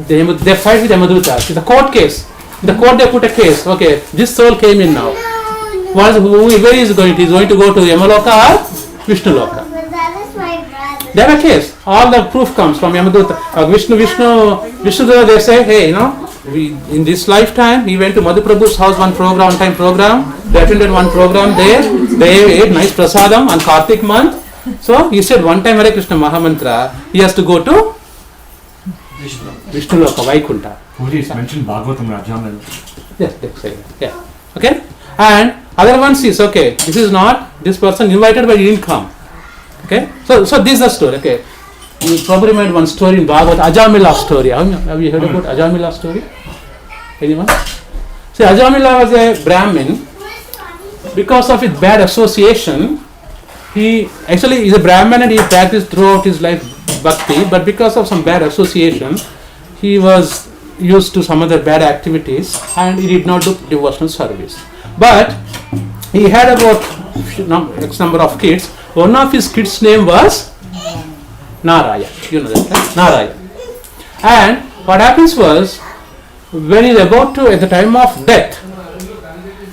They fight with Yamadutas. It's a court case. In the court they put a case. Okay, this soul came in now. Where is he going? He is going to go to Yamaloka or Vishnu Loka. They have a case. All the proof comes from Yamaduta. Vishnuduta, they say, hey, in this lifetime, he went to Madhu Prabhu's house, one time program. They attended one program there. They ate nice prasadam on Kartik month. So he said one time Hare Krishna Mahamantra, he has to go to Vishnu Loka, Vaikunta. Puji is mentioned Bhagavatam Rajamel. Yes, yeah. Okay? And other one says, okay, this person invited but he didn't come. Okay? So this is the story. Okay. You probably remember one story in Bhagavad, Ajamila story. Have you heard about Ajamila story? Anyone? See, Ajamila was a Brahmin. Because of his bad association, he actually is a Brahmin and he practiced throughout his life bhakti, but because of some bad association, he was used to some other bad activities and he did not do devotional service. But he had about X number of kids. One of his kids' name was Narayan. You know that, right? Narayan. And what happens was, when he is about to, at the time of death,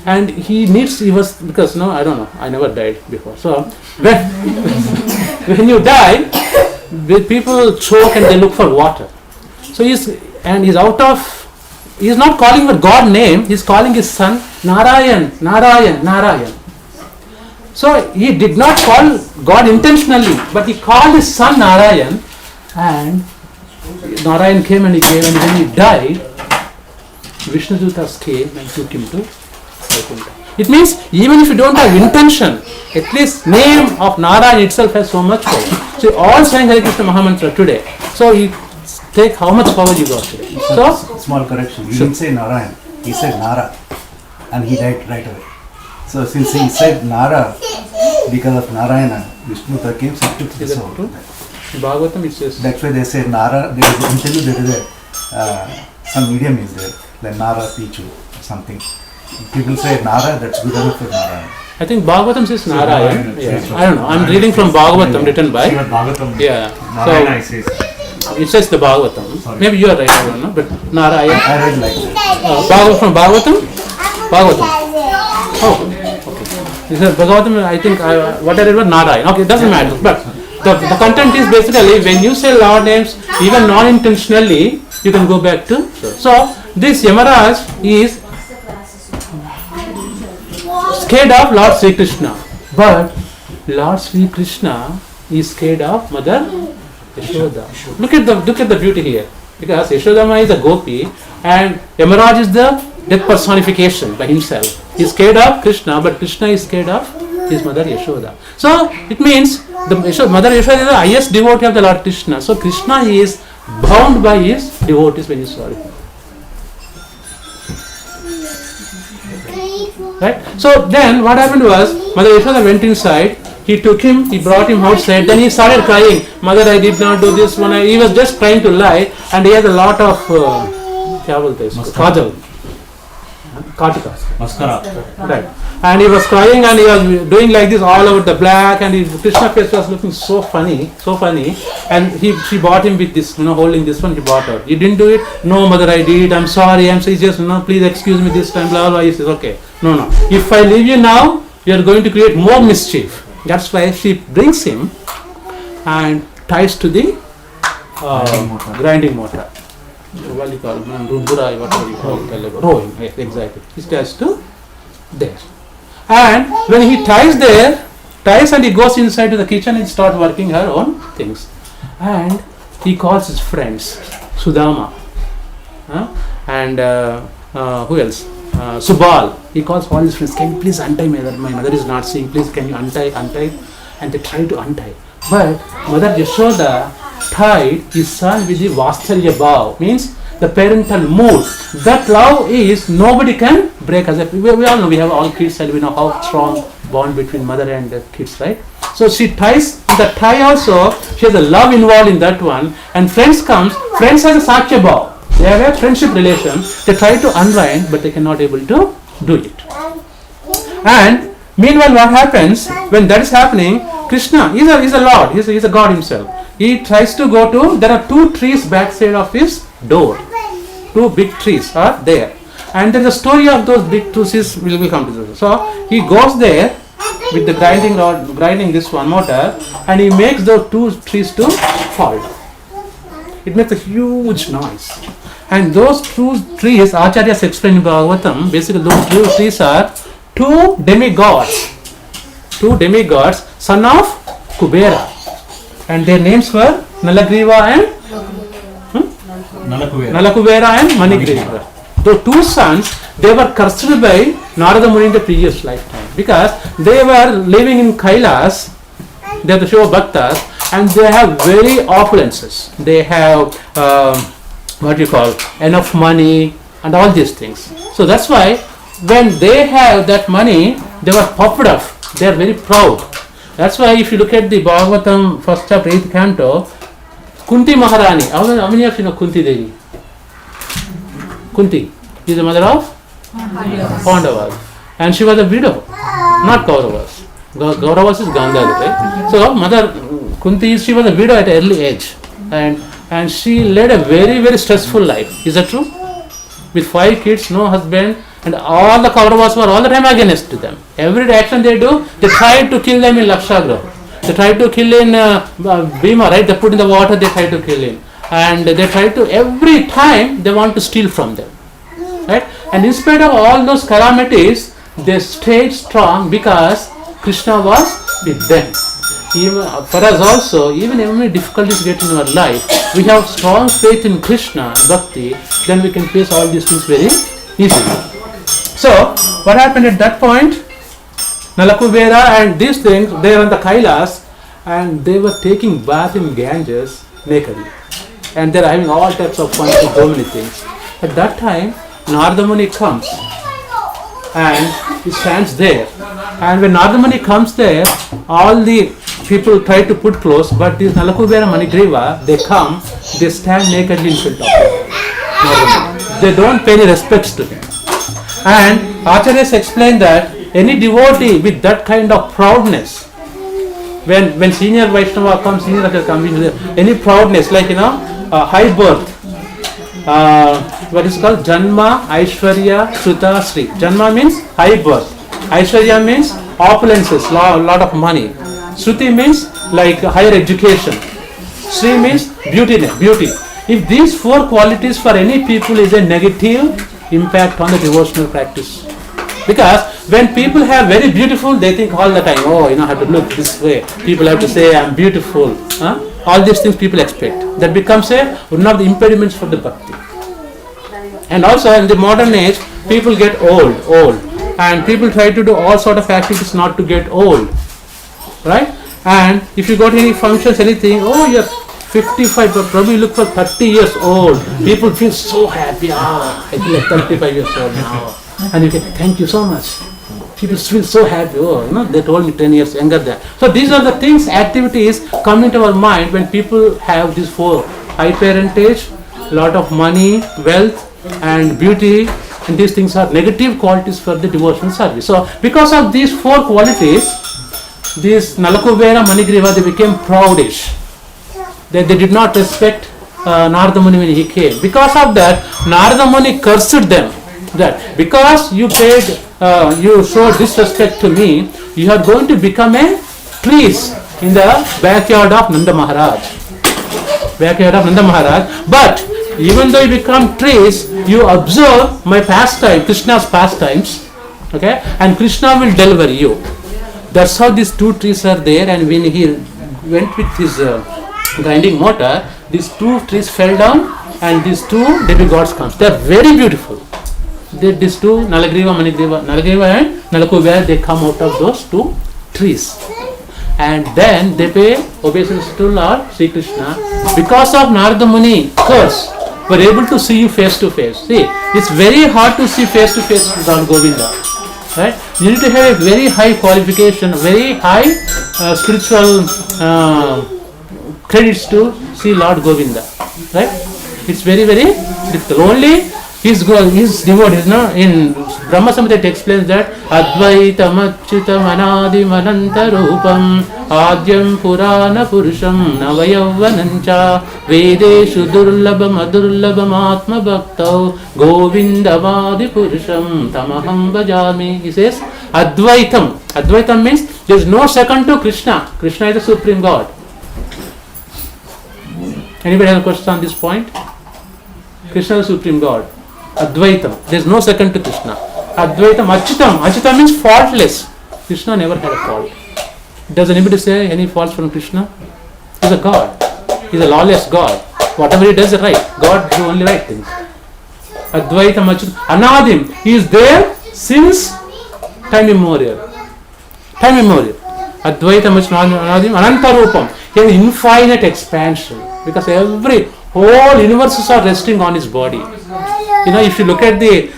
and because I don't know, I never died before. So when you die, people choke and they look for water. So he's not calling for God name, he's calling his son Narayan. So he did not call God intentionally, but he called his son Narayan, and Narayan came and he gave, and when he died, Vishnudutas came and took him to Vaikuntha. It means even if you don't have intention, at least name of Narayan itself has so much power. So all saying Hare Krishna Mahamantra today. So you take how much power you got today. So small correction. You didn't say Narayan. He said Nara, and he died right away. So since he said Nara, because of Narayana, Vishnu came and took the soul. Bhagavatam it says. That's why they say Nara. In Telugu there is some medium is there, like Nara Pichu or something. People say Nara, that's good enough for Nara. I think Bhagavatam says Narayan. I don't know. I'm reading from Bhagavatam written by. Bhagavatam. Yeah. Narayana says. It says the Bhagavatam. Sorry. Maybe you are right, I don't know. But Narayan. I read like that. From Bhagavatam? Bhagavatam. Oh, okay. This is Bhagavatam, I think what I read was Narayan. Okay, it doesn't matter. But the content is basically when you say Lord names, even non-intentionally, you can go back to. So this Yamaraj is scared of Lord Sri Krishna. But Lord Sri Krishna is scared of Mother Yashoda. Look at the beauty here. Because Yashodama is a gopi and Yamaraj is the death personification by himself. He is scared of Krishna, but Krishna is scared of his mother Yashoda. So it means the mother Yashoda is the highest devotee of the Lord Krishna. So Krishna is bound by his devotees when he is sorry. Right? So then what happened was, Mother Yashoda went inside. he took him, he brought him outside, then he started crying. Mother, I did not do this one. He was just trying to lie, and he had a lot of kajal. Kartik. Mascara. Right. And he was crying and he was doing like this all over the black, and Krishna face was looking so funny. And she bought him with this, holding this one, he bought her. You didn't do it? No, mother, I did. I'm sorry. He just, please excuse me this time, blah, blah. He says, okay. No. If I leave you now, you are going to create more mischief. That's why she brings him and ties to the grinding motor. What do you call it? Whatever you call it. Rowing, exactly. He ties to there. And when he ties and he goes inside to the kitchen and starts working her own things. And he calls his friends, Sudama. And who else? Subal. He calls all his friends, can you please untie my mother is not seeing, please can you untie? And they try to untie. But Mother Yashoda tied his son with the Vastalya Bhav, means the parental mood. That love is, nobody can break us. We all know, we have all kids and we know how strong bond between mother and the kids, right? So she ties, the tie also, she has a love involved in that one. And friends has a Sakya Bhav. They have a friendship relation. They try to unwind, but they cannot able to do it. And meanwhile, what happens when that is happening? Krishna is a Lord. He's a God himself. He tries to go to. There are 2 trees backside of his door. 2 big trees are there, and then the story of those big trees will come to this. So he goes there with the grinding rod, grinding this one motor, and he makes those 2 trees to fall down. It makes a huge noise. And those 2 trees, Acharyas explained in Bhagavatam, basically those 2 trees are 2 demigods. 2 demigods, son of Kubera. And their names were Nalagriva and Nalakubera and Manigriva. The 2 sons, they were cursed by Narada Muni in the previous lifetime, because they were living in Kailas. They are the Shiva Bhaktas, and they have very opulences. They have enough money and all these things. So that's why when they have that money, they were puffed up. They are very proud. That's why if you look at the Bhagavatam first chapter 8th canto, Kunti Maharani. How many of you know Kunti Devi? Kunti is the mother of Pandavas, and she was a widow, not Kauravas. Kauravas is Gandhari, right? So mother Kunti, she was a widow at an early age, and she led a very, very stressful life. Is that true? With 5 kids, no husband, and all the Kauravas were all the time against them. Every action they do, they tried to kill them in Lakshagra. They tried to kill in Bhima, right? They put in the water, they tried to kill him. And they tried to, every time they want to steal from them. Right? And in spite of all those calamities, they stayed strong because Krishna was with them. Even for us also, even if many difficulties get in our life, we have strong faith in Krishna, Bhakti, then we can face all these things very easily. So, what happened at that point? Nalakubera and these things, they were on the Kailas, and they were taking bath in Ganges nakedly. And they are having all types of fun with so many things. At that time, Narada Muni comes and he stands there. And when Narada Muni comes there, all the people try to put clothes, but these Nalakubera Manigriva, they come, they stand nakedly in front of him. They don't pay any respects to him. And Acharyas explained that any devotee with that kind of proudness, when senior Vaishnava comes, any proudness, like high birth, what is called Janma, Aishwarya, Sruta, Sri. Janma means high birth. Aishwarya means opulences, lot of money. Shruti means like higher education. Sri means beauty. If these 4 qualities for any people is a negative impact on the devotional practice. Because when people have very beautiful, they think all the time, I have to look this way. People have to say, I'm beautiful. All these things people expect. That becomes one of the impediments for the bhakti. And also in the modern age, people get old. And people try to do all sort of activities not to get old. Right? And if you go to any functions, anything, you're 55, but probably look for 30 years old. People feel so happy. I feel like 35 years old now. And you get, thank you so much. people feel so happy. Oh, they told me 10 years younger than. So these are the things, activities come into our mind when people have these four: high parentage, lot of money, wealth, and beauty. And these things are negative qualities for the devotional service. So because of these four qualities, these Nalakubera, Manigriva, they became proudish. They did not respect Narada Muni when he came. Because of that, Narada Muni cursed them. That because you you showed disrespect to me, you are going to become a priest in the backyard of Nanda Maharaj. But even though you become trees, you observe my pastime, Krishna's pastimes, okay, and Krishna will deliver you. That's how these two trees are there. And when he went with his grinding mortar, these two trees fell down, and these two demigods come. They are very beautiful. These two, Nalagriva and Nalakubera, they come out of those two trees. And then they pay obeisance to Lord Sri Krishna. Because of Narada Muni curse, we are able to see you face to face. See, it's very hard to see face to face Lord Govinda. Right? You need to have a very high qualification, very high spiritual credits to see Lord Govinda. Right? It's very, very difficult. Only his devotees, in Brahma Samhita it explains that Advaitam Achyutam Anadim Anantarupam Adyam Purana Purusham Navayavvanancha Vedeshu Durlabham Adurlabham Atma Bhaktau Govindamadi Purusham Tamaham Bhajami. He says Advaitam. Advaitam means there is no second to Krishna. Krishna is the Supreme God. Anybody have a question on this point? Krishna is the Supreme God. Advaitam. There is no second to Krishna. Advaitam, Achyutam. Achyutam means faultless. Krishna never had a fault. Does anybody say any faults from Krishna? He is a God. He is a lawless God. Whatever he does is right. God does only right things. Advaitam, Achyutam. Anadim. He is there since time immemorial. Time immemorial. Advaitam, Achyutam, Anadim, Anantarupam. He has infinite expansion. Because whole universes are resting on his body. If you look at the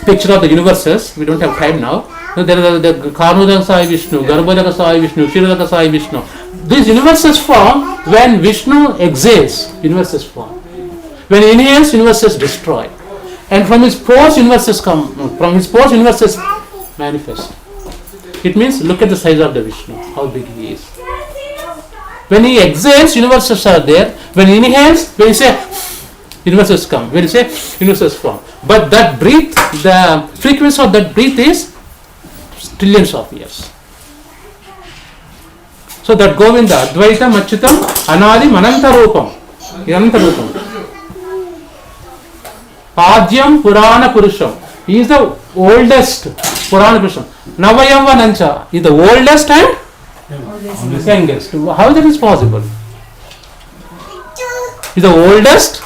picture of the universes, we don't have time now. There is the Karnodaka Sai Vishnu, Garbhodaka Sai Vishnu, Kshirodaka Sai Vishnu. These universes form when Vishnu exhales, universes form. When he inhales, universes destroy. And from his pores, universes come. From his pores, universes manifest. It means look at the size of the Vishnu, how big he is. When he exhales, universes are there. When he inhales, when he say, universes come. When you say, universes form. But that breath, the frequency of that breath is trillions of years. So that Govinda, Advaitam, Achyutam, Anadim, Anantarupam. Padyam Purana Purusham. He is the oldest Purana Purusham. Navayavvanancha. He is the oldest and youngest. How that is possible? He is the oldest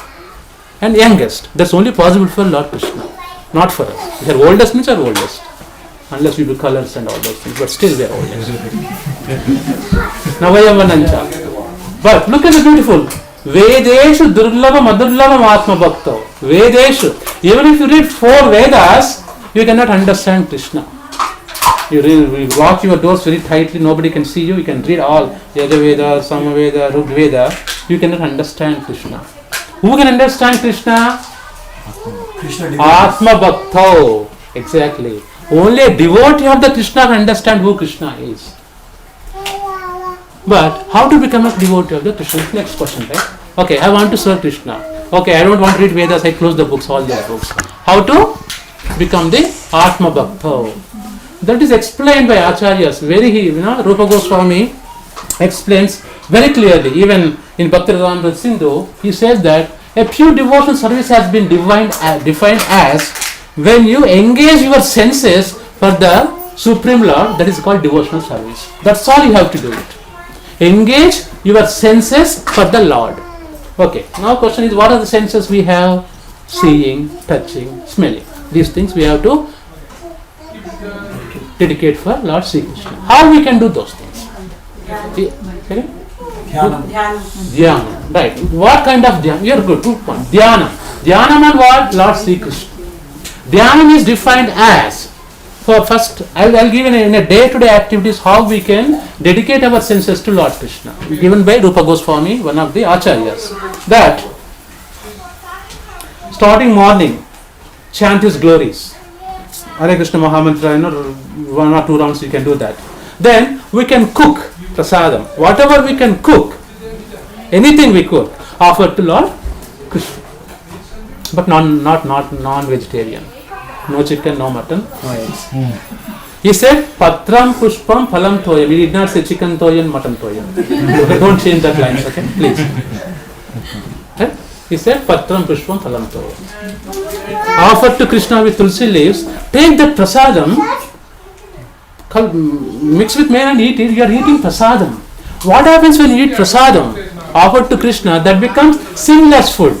and youngest. That's only possible for Lord Krishna, not for us. If our oldest means our oldest, unless we do colors and all those things, but still we are oldest. Navayavanancha. But look at the beautiful Vedeshu Durlabham Adurlabham Atma Bhaktau. Vedeshu. Even if you read 4 Vedas, you cannot understand Krishna. You lock your doors very tightly, nobody can see you. You can read all Yajurveda, Samaveda, Rigveda. You cannot understand Krishna. Who can understand Krishna? Atma Bhaktau. Exactly. Only a devotee of the Krishna can understand who Krishna is. But how to become a devotee of the Krishna? Next question, right? Okay, I want to serve Krishna. Okay, I don't want to read Vedas, I close the books, all their books. How to become the Atma Bhaktau? That is explained by Acharyas. Rupa Goswami explains very clearly. Even in Bhakti-Rasamrita Sindhu, he says that a pure devotional service has been defined as when you engage your senses for the Supreme Lord, that is called devotional service. That's all you have to do it. Engage your senses for the Lord. Okay, now question is, what are the senses we have? Seeing, touching, smelling. These things we have to dedicate for Lord Sri Krishna. How we can do those things? Dhyana. Right. What kind of dhyana? You are good. Good point. Dhyana. Dhyana and what? Lord Sri Krishna. Dhyana is defined as So first, I'll give in a day-to-day activities how we can dedicate our senses to Lord Krishna. Given by Rupa Goswami, one of the acharyas. That starting morning, chant his glories. Hare Krishna Mahamantra, one or two rounds you can do that. Then we can cook prasadam. Whatever we can cook, anything we cook, offer to Lord Krishna. But not non-vegetarian. No chicken, no mutton, no eggs. He said, Patram Pushpam Phalam Toyam. He did not say chicken toyam, mutton toyam. Okay, don't change that line, okay? Please. Okay? He said, Patram Pushpam Phalam Toyam. Offer to Krishna with tulsi leaves. Take that prasadam, mix with main and eat it. You are eating prasadam. What happens when you eat prasadam offered to Krishna? That becomes sinless food.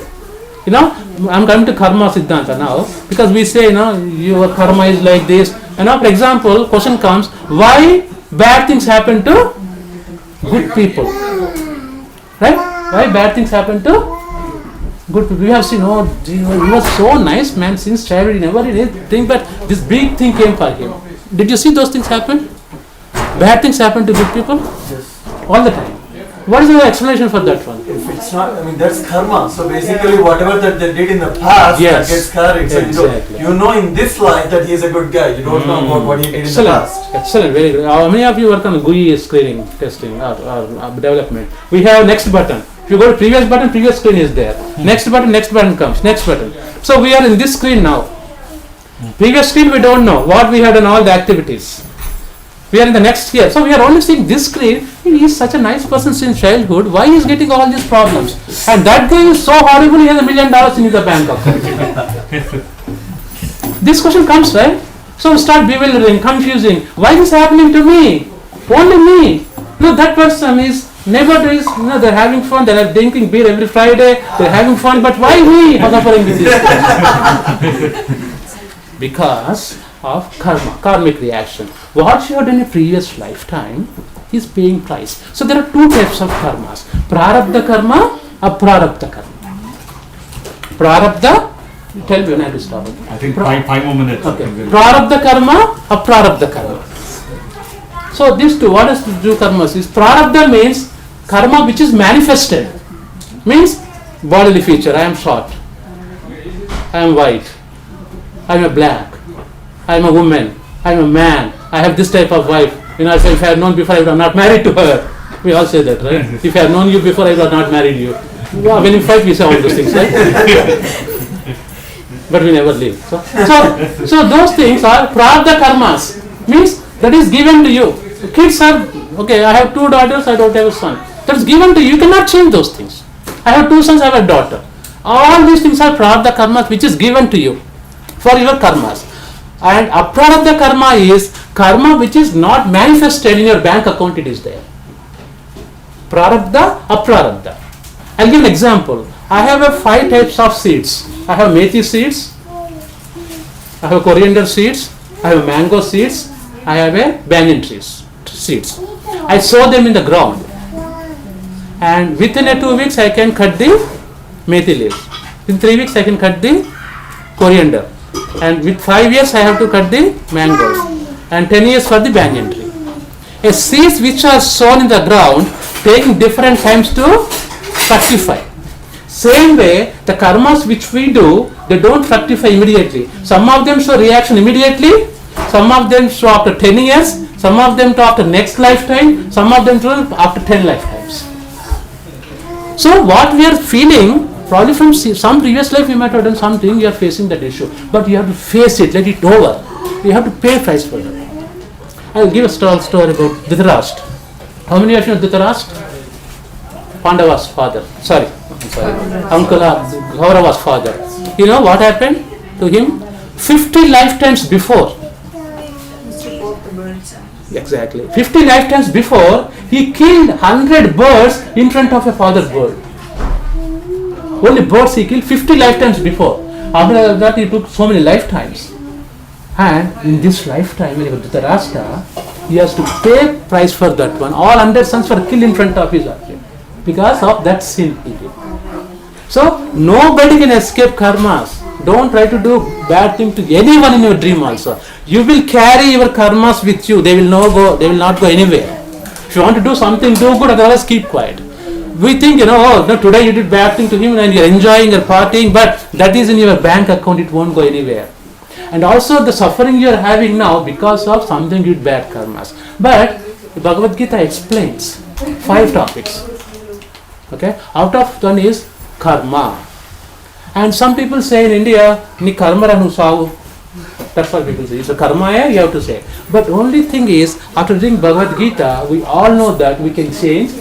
I'm coming to karma siddhanta now, because we say, your karma is like this. For example, question comes, why bad things happen to good people? Right? Why bad things happen to good people? We have seen, he was so nice man since childhood, he never did anything, but this big thing came for him. Did you see those things happen? Bad things happen to good people? Yes. All the time. What is the explanation for that one? If it's not, that's karma. So basically, whatever that they did in the past, Yes. that gets carried. So Exactly. you know in this life that he is a good guy. You don't know about what he did in the Excellent. past. Excellent. Very good. How many of you work on GUI screening, testing, or development? We have next button. If you go to previous button, previous screen is there. Next button comes. Next button. So we are in this screen now. Previous screen we don't know what we have done, all the activities. We are in the next here. So we are only seeing this screen. He is such a nice person since childhood. Why he is getting all these problems? And that guy is so horrible, he has $1 million in his bank account. This question comes, right? So we start bewildering, confusing. Why is this happening to me? Only me. No, that person is neighbor is, they're having fun, they're drinking beer every Friday, they're having fun, but why me suffering with this? Because of karma, karmic reaction. What you have done in a previous lifetime is paying price. So there are two types of karmas. Prarabdha karma, aprarabdha karma. Prarabdha, tell me when I have to stop it. I think five more minutes. Okay. Prarabdha karma, aprarabdha karma. So these two, what is to do karmas is, prarabdha means karma which is manifested. Means bodily feature, I am short, I am white, I am a black, I am a woman, I am a man, I have this type of wife. If I had known before, I would have not married to her. We all say that, right? If I had known you before, I would have not married you. Well, when we fight, we say all those things, right? But we never leave. So those things are prarabdha karmas. Means that is given to you. Kids are, okay, I have 2 daughters, I don't have a son. That's given to you. You cannot change those things. I have 2 sons, I have a daughter. All these things are prarabdha karmas which is given to you for your karmas. And aprarabdha karma is karma which is not manifested in your bank account, it is there. Prarabdha, aprarabdha. I'll give an example. I have 5 types of seeds. I have methi seeds, I have coriander seeds, I have mango seeds, I have a banyan seeds. I sow them in the ground. And within 2 weeks I can cut the methi leaves. In 3 weeks I can cut the coriander. And with 5 years I have to cut the mangoes. And 10 years for the banyan tree. A seeds which are sown in the ground taking different times to fructify. Same way, the karmas which we do, they don't fructify immediately. Some of them show reaction immediately, some of them show after 10 years, some of them show after next lifetime, some of them show after 10 lifetimes. So what we are feeling, probably from some previous life we might have done something, you are facing that issue. But you have to face it, let it over. You have to pay price for that. I will give a story about Dhritarashtra. How many of you know Dhritarashtra? Pandava's father. Uncle Kaurava's father. You know what happened to him? 50 lifetimes before. Exactly. 50 lifetimes before, he killed 100 birds in front of a father bird. Only birds he killed 50 lifetimes before. After that, he took so many lifetimes. And in this lifetime, when he was Dhritarashtra, he has to pay price for that one. All 100 sons were killed in front of his object because of that sin he did. So nobody can escape karmas. Don't try to do bad thing to anyone in your dream also. You will carry your karmas with you. They will not go anywhere. If you want to do something, do good, otherwise keep quiet. We think, no, today you did bad thing to him and you're enjoying or partying, but that is in your bank account, it won't go anywhere. And also the suffering you are having now because of something you did bad karmas. But the Bhagavad Gita explains 5 topics. Okay, out of one is karma. And some people say in India, ni karma ranu savu. That's what people say. It's a karma, you have to say. But only thing is, after reading Bhagavad Gita, we all know that we can change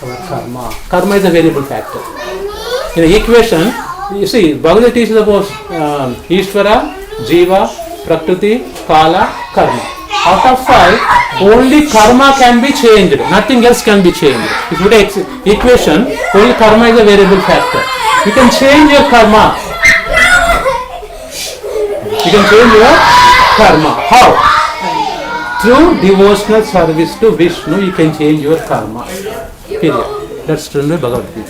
our karma. Karma is a variable factor. In the equation, you see, Bhagavad Gita teaches about Ishvara, Jiva, Prakriti, Kala, Karma. Out of 5, only karma can be changed. Nothing else can be changed. If you take equation, only karma is a variable factor. You can change your karma. You can change your karma. How? Through devotional service to Vishnu, you can change your karma. Period. That's true in the Bhagavad Gita.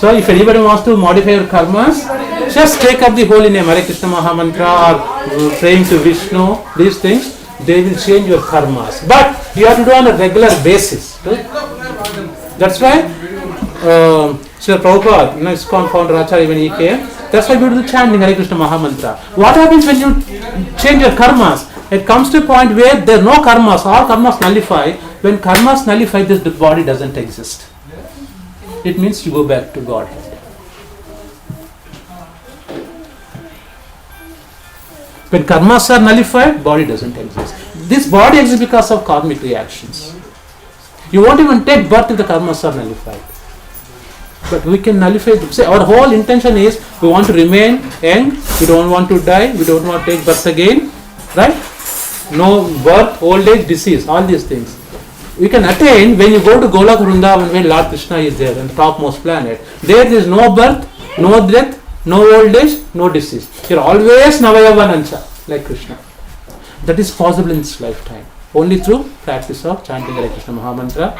So if anybody wants to modify your karmas, just take up the holy name, Hare Krishna Mahamantra, or praying to Vishnu, these things, they will change your karmas. But you have to do on a regular basis. Right? That's why Srila Prabhupada, ISKCON founder Acharya, when he came, that's why we do the chanting Hare Krishna Mahamantra. What happens when you change your karmas? It comes to a point where there are no karmas, all karmas nullify. When karmas nullify, the body doesn't exist. It means you go back to Godhead. When karmas are nullified, body doesn't exist. This body exists because of karmic reactions. You won't even take birth if the karmas are nullified. But we can nullify. Say our whole intention is we want to remain young, we don't want to die, we don't want to take birth again, right? No birth, old age, disease, all these things. We can attain when you go to Golok Vrindavan, when Lord Krishna is there on the topmost planet. There is no birth, no death, no old age, no disease. You are always Navayavanancha, like Krishna. That is possible in this lifetime. Only through practice of chanting Hare Krishna Mahamantra.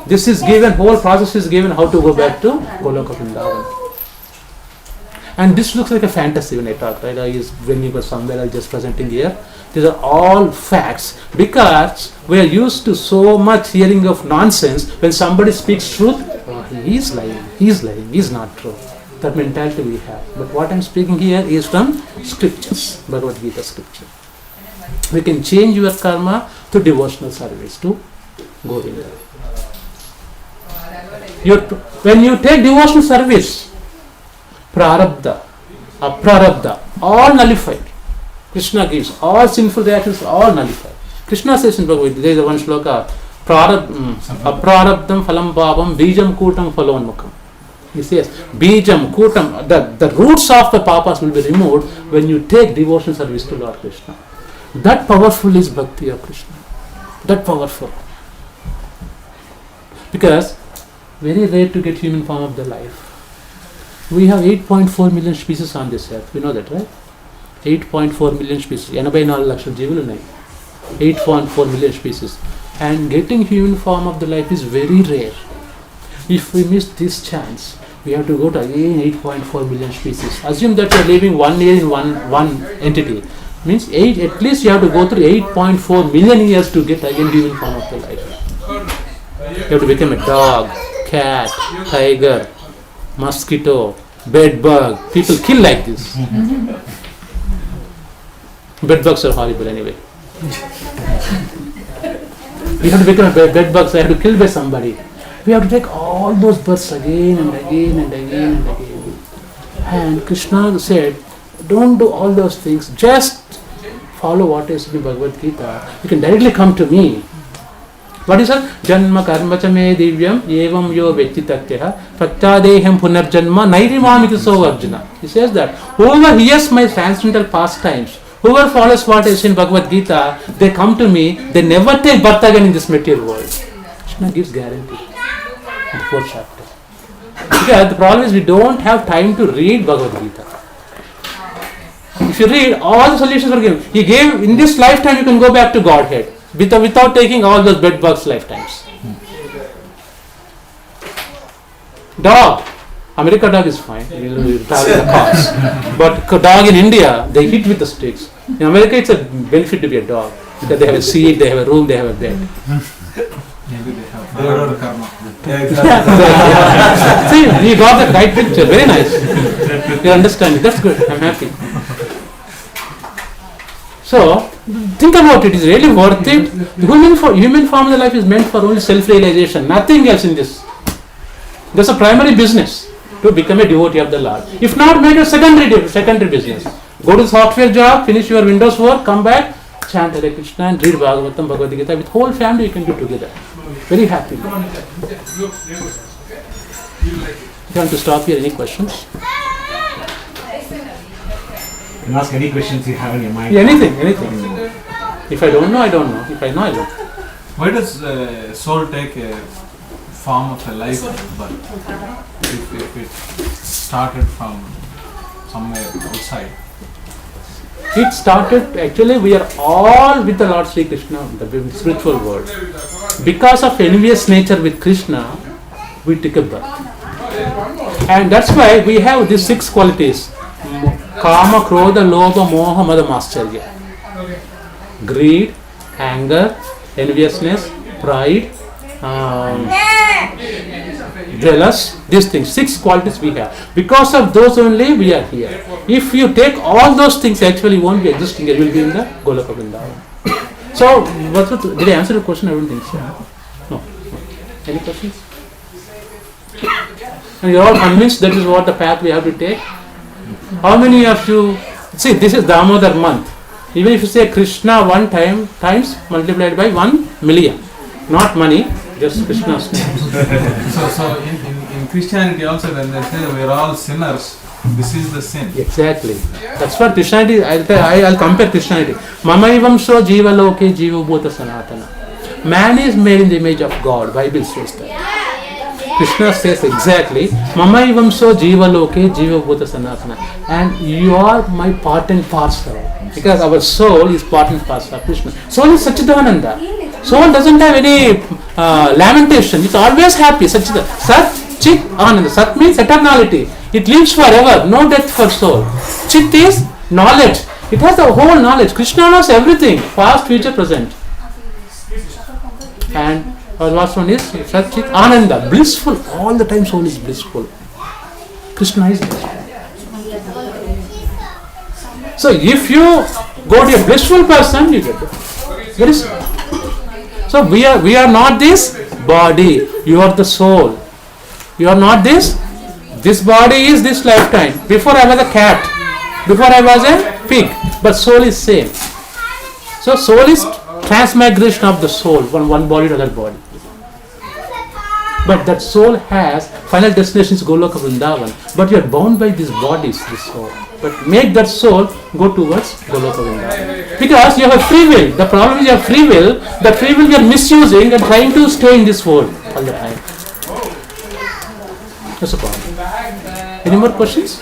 This is given, whole process is given how to go back to Golok Vrindavan. And this looks like a fantasy when I talk, right? When you go somewhere, I'm just presenting here. These are all facts because we are used to so much hearing of nonsense. When somebody speaks truth, oh, he is lying, he's not true. That mentality we have. But what I'm speaking here is from scriptures, Bhagavad Gita scripture. We can change your karma through devotional service to Govinda. When you take devotional service, prarabdha, aprarabdha, all nullified. Krishna gives all sinful reactions, all nullified. Krishna says in Bhagavad Gita, there is one shloka, aprarabdham phalam bhavam bijam kutam phalonmukam. He says, bijam kutam, the roots of the papas will be removed when you take devotional service to Lord Krishna. That powerful is bhakti of Krishna. That powerful. Because very rare to get human form of the life. We have 8.4 million species on this earth. We know that, right? 8.4 million species. 84 lakhs జీవులు ఉన్నాయి. 8.4 million species. And getting human form of the life is very rare. If we miss this chance, we have to go to again 8.4 million species. Assume that you are living 1 year in one entity. Means at least you have to go through 8.4 million years to get again human form of the life. You have to become a dog, cat, tiger, mosquito, bed bug. People kill like this. Bed bugs are horrible anyway. We have to become a bed bug, so I have to kill by somebody. We have to take all those births again and again and again and again. And Krishna said, don't do all those things, just follow what is in Bhagavad Gita. You can directly come to me. What is that? Janma karma cha me divyam evam yo vettitatyah pratyadeham punarjanma nairimamiti so Arjuna. He says that whoever hears my transcendental pastimes, whoever follows what is in Bhagavad Gita, they come to me, they never take birth again in this material world. Krishna gives guarantee in the 4th chapter. Because the problem is we don't have time to read Bhagavad Gita. If you read, all the solutions are given. He gave, in this lifetime you can go back to Godhead without taking all those bedbugs lifetimes. Dog, America dog is fine. You'll travel in the cars. But dog in India, they hit with the sticks. In America, it's a benefit to be a dog because they have a seat, they have a room, they have a bed. Maybe they have forever karma. Yeah, exactly. See, you got the right picture. Very nice. You understand it. That's good. I'm happy. So, think about it. It's really worth it. The human form of the life is meant for only self-realization. Nothing else in this. That's a primary business, to become a devotee of the Lord. If not, make a secondary business. Go to the software job, finish your Windows work, come back, chant Hare Krishna and read Bhagavatam, Bhagavad Gita. With whole family you can do together. Very happy. If you want to stop here, any questions? You can ask any questions you have in your mind. Yeah, anything. If I don't know, I don't know. If I know, I don't. Why does soul take a form of a life but if it started from somewhere outside? It started, actually we are all with the Lord Sri Krishna, the spiritual world. Because of envious nature with Krishna, we took a birth. And that's why we have these 6 qualities. Kama, Krodha, Lobha, Moha, Mada, Mascharya. Greed, anger, enviousness, pride, jealous, these things, 6 qualities we have. Because of those only we are here. If you take all those things, actually you won't be existing, you will be in the Goloka Vrindavan. So, did I answer the question? I don't think so. No. Any questions? And you are all convinced that is what the path we have to take? How many of you, see, this is Damodar month. Even if you say Krishna one time, times multiplied by 1 million. Not money, just Krishna's name. So in Christianity also when they say we are all sinners, this is the sin. Exactly. That's what Christianity, I'll compare Christianity. Mamaivam so jiva loke jiva bhuta sanatana. Man is made in the image of God. Bible says that. Krishna says exactly, Mamaivam so jiva loke jiva bhuta sanatana. And you are my part and parcel. Because our soul is part and parcel of Krishna. Soul is Satchidananda. Soul doesn't have any lamentation. It's always happy. Satchidananda. Sat, Chit, Ananda. Sat means eternality. It lives forever. No death for soul. Chit is knowledge. It has the whole knowledge. Krishna knows everything. Past, future, present. And our last one is Sat, Chit, Ananda. Blissful. All the time soul is blissful. Krishna is blissful. So if you go to a blissful person, you get it. Very simple. So we are not this body. You are the soul. You are not this. This body is this lifetime. Before I was a cat. Before I was a pig. But soul is same. So soul is transmigration of the soul from one body to another body. But that soul has final destination is Goloka Vrindavan. But you are bound by these bodies, this soul. But make that soul go towards Goloka Vrindavan. Because you have a free will. The problem is you have free will. That free will you are misusing and trying to stay in this world all the time. That's the problem. Any more questions?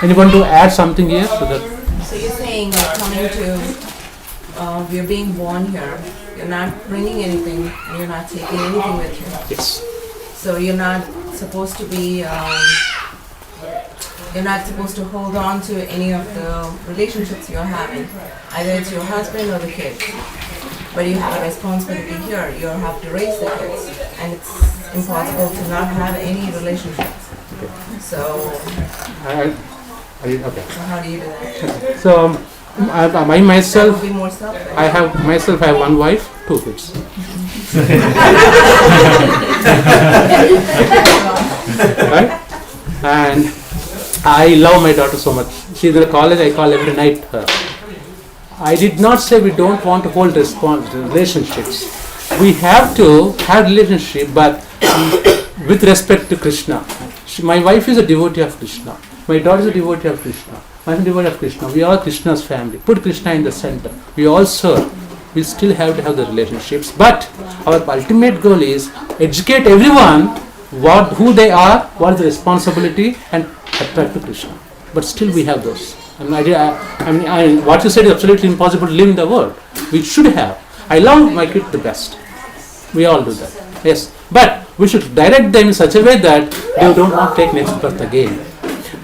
Anyone to add something here? So you're saying you're coming to, you're being born here. You're not bringing anything and you're not taking anything with you. yes. So you're not supposed to be, you're not supposed to hold on to any of the relationships you're having. Either it's your husband or the kids. But you have a responsibility here. You have to raise the kids. And it's impossible to not have any relationships. Okay. So Okay. how do you do that? So I That myself, would be more selfish. I have one wife, 2 kids. Right? And I love my daughter so much. She's in college, I call every night her. I did not say we don't want to hold relationships. We have to have relationship, but with respect to Krishna. My wife is a devotee of Krishna. My daughter is a devotee of Krishna. I am a devotee of Krishna. We are Krishna's family. Put Krishna in the center. We all serve. We still have to have the relationships. But our ultimate goal is educate everyone who they are, what is the responsibility, and attract to Krishna. But still we have those. What you said is absolutely impossible to live in the world. We should have. I love my kid the best. We all do that. Yes. But we should direct them in such a way that they do not take next birth again.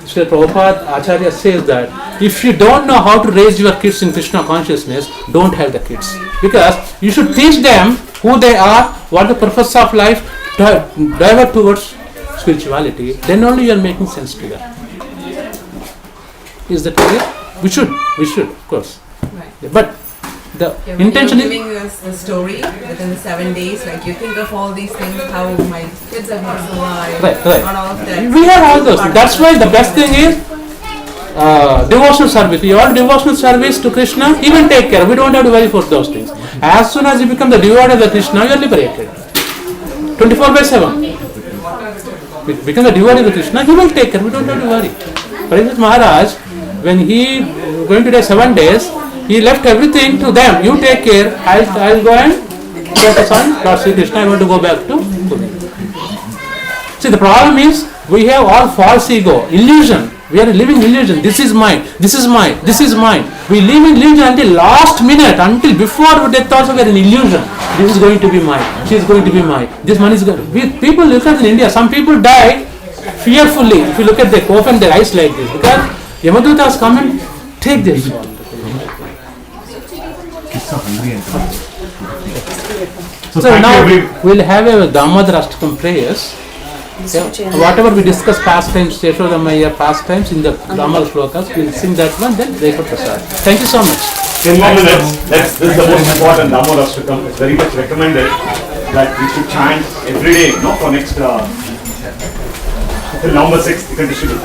Srila Prabhupada Acharya says that if you don't know how to raise your kids in Krishna consciousness, don't have the kids. Because you should teach them who they are, what the purpose of life, divert towards spirituality. Then only you are making sense to them. Is that clear? We should, of course. Right. But the Yeah, when intention you're is... giving us the story within the 7 days, like you think of all these things, how my kids are going to survive, Right. and all of that. We have all those. That's why the best thing is devotional service. Your devotional service to Krishna, he will take care. We don't have to worry for those things. As soon as you become the devotee of the Krishna, you are liberated. 24/7. Become the devotee of the Krishna, he will take care. We don't have to worry. Parikshit Maharaj, when he going to take 7 days, he left everything to them. You take care. I'll go and focus on Lord Sri Krishna. I want to go back to Pune. See, the problem is we have all false ego, illusion. We are living illusion. This is mine. This is mine. This is mine. We live in illusion until last minute, until before death also we are in illusion. This is going to be mine. She is going to be mine. This money is going. People look at in India. Some people die fearfully. If you look at, they open their eyes like this because Yamaduta has come and take this. So now we'll have a Damodar Ashtakam prayers. Whatever we discuss pastimes, Yashodamaya pastimes in the Damodar shlokas, we'll sing that one, then Rekha Prasad. Thank you so much. 10 more minutes. This is the most important Damodar Ashtakam. It's very much recommended that we should chant every day, for next till November 6th, you can distribute.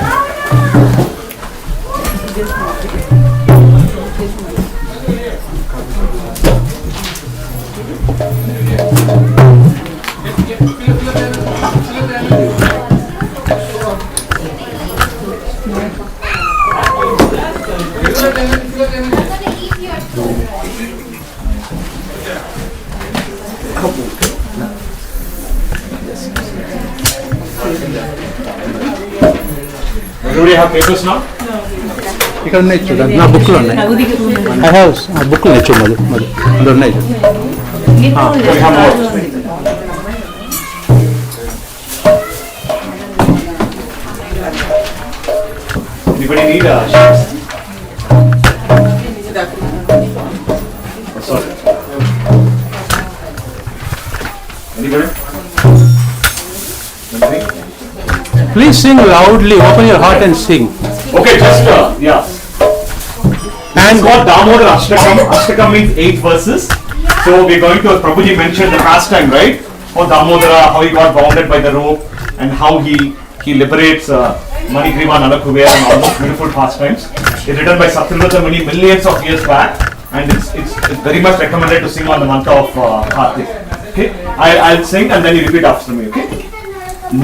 Everybody have papers now? ఇక్కడ ఉన్నాయి చూడండి నా బుక్లో ఉన్నాయి I have బుక్లో ఉన్నాయి చూడు మధు అందులో ఉన్నాయి We have more. Anybody need a sheets? Oh, sorry. Anybody? Nobody? Please sing loudly, open your heart and sing. Okay, just yeah. And what Damodar Ashtakam? Ashtakam means 8 verses. So we're going to, Prabhuji mentioned the pastime, right? How Damodara, how he got bounded by the rope, and how he liberates Manigriva Nalakuvera and all those beautiful pastimes. It's written by Satyavrata Muni millions of years back, and it's very much recommended to sing on the mantra of Kartik. Okay, I'll sing and then you repeat after me. Okay.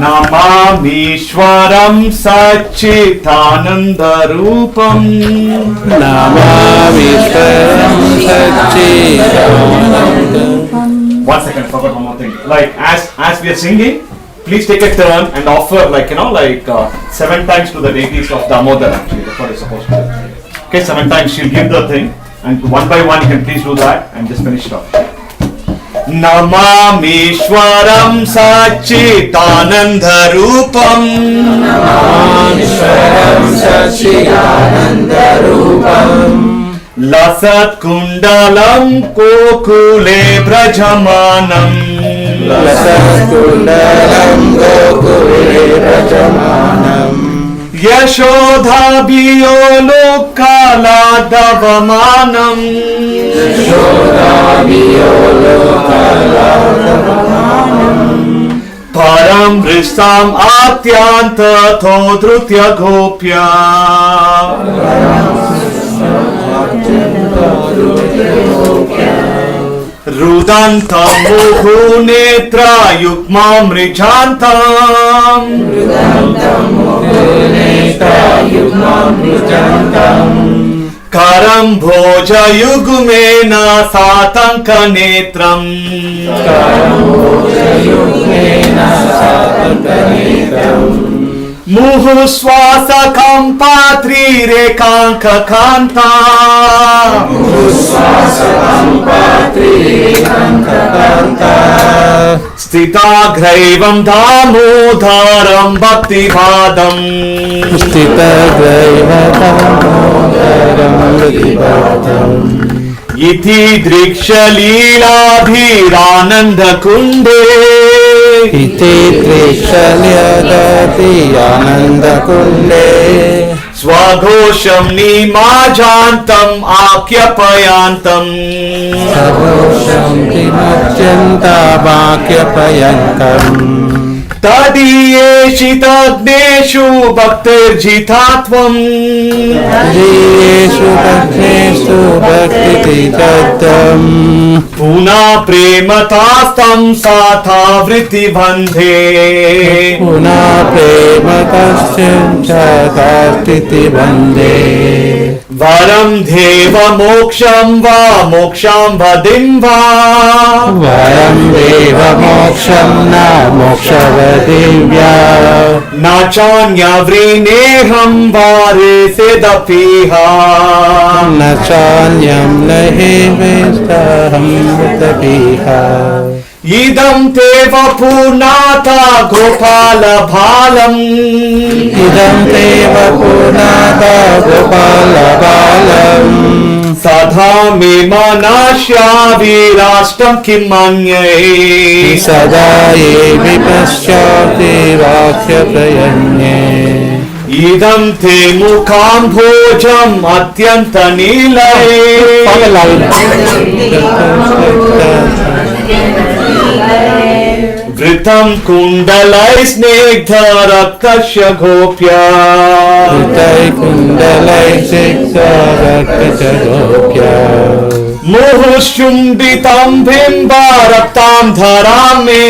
Namamishwaram Satchitanandarupam. Namamishwaram Satchitanandarupam. 1 second, forgot one more thing. Like as we are singing, please take a turn and offer 7 times to the deities of Damodar. Actually, that's what you're supposed to do. Okay, 7 times she'll give the thing, and one by one you can please do that and just finish it off. Namamishwaram Satchitanandarupam. Namamishwaram Satchitanandarupam. Lasat kundalam kokule brajamanam. Lasat kundalam kokule brajamanam. Yashodha biyolo kala davamanam. Yashodha biyolo kala davamanam. Param vristam atyanta todrutya gopya. Rudantam muhu netra yukmam rijantam. Karam bhoja yugmena satanka netram. Muhu swasakam patri rekanka kanta. स्थिताग्रैवं दामोदरं भक्तिपादम् इति दृक्षलीलाभिरानन्दकुण्डे स्वघोषं निमाजान्तम् आख्यापयन्तम् तदीयेषितग्नेषु भक्तिर्जितात्वम् पुनः प्रेमतास्तं साथा वृत्तिबन्धे वरं देव मोक्षं वा मोक्षं वदिं वा न चान्यवृणेऽहं वारे सिदपीह इदं ते वपुनाथा गोपालबालम् सदा मे मनस्या विराष्टं किं मन्ये इदं ते मुखां भोजम् अत्यन्तनीलये वृतं कुण्डलै स्निग्धरक्तस्य गोप्या मुहुश्चुम्बितं बिम्बरक्तां धरां मे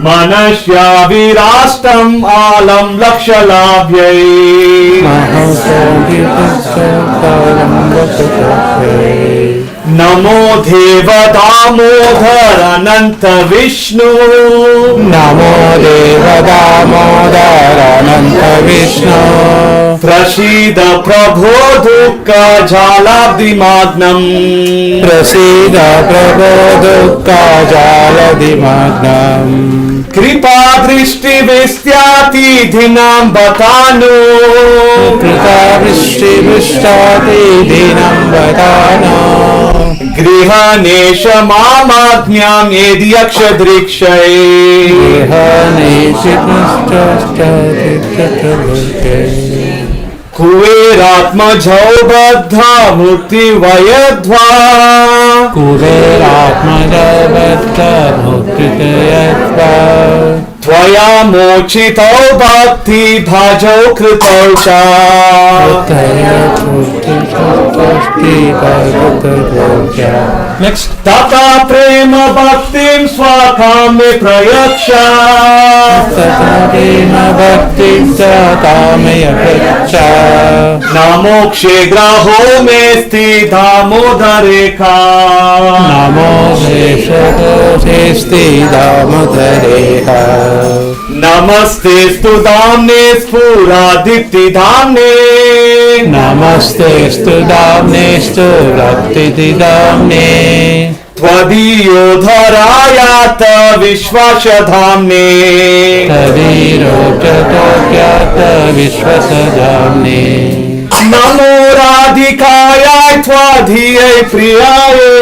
मनस्या विराष्टम् आलं लक्ष्यलाभ्यै नमो देव दामोदर अनंत विष्णु प्रसीद प्रभो दुःख जालाब्धिमाग्नम् कृपा दृष्टि विस्त्याति दिनां बतानु गृहनेश मामाज्ञां यदि यक्षदृक्षये कुबेरात्मजौ बद्धा मूर्तिवयध्वा त्वया मोचितौ भक्ति भजौ कृतौ च नेक्स्ट तथा प्रेम भक्तिं स्वकामे प्रयच्छ न मोक्षे ग्रहो मे स्थिदामोदरेखा नमस्ते स्तु दाम्ने स्फुरादित्तिधाम्ने त्वदीयो धरायात विश्वासधाम्ने नमो राधिकायाय त्वदीयै प्रियायै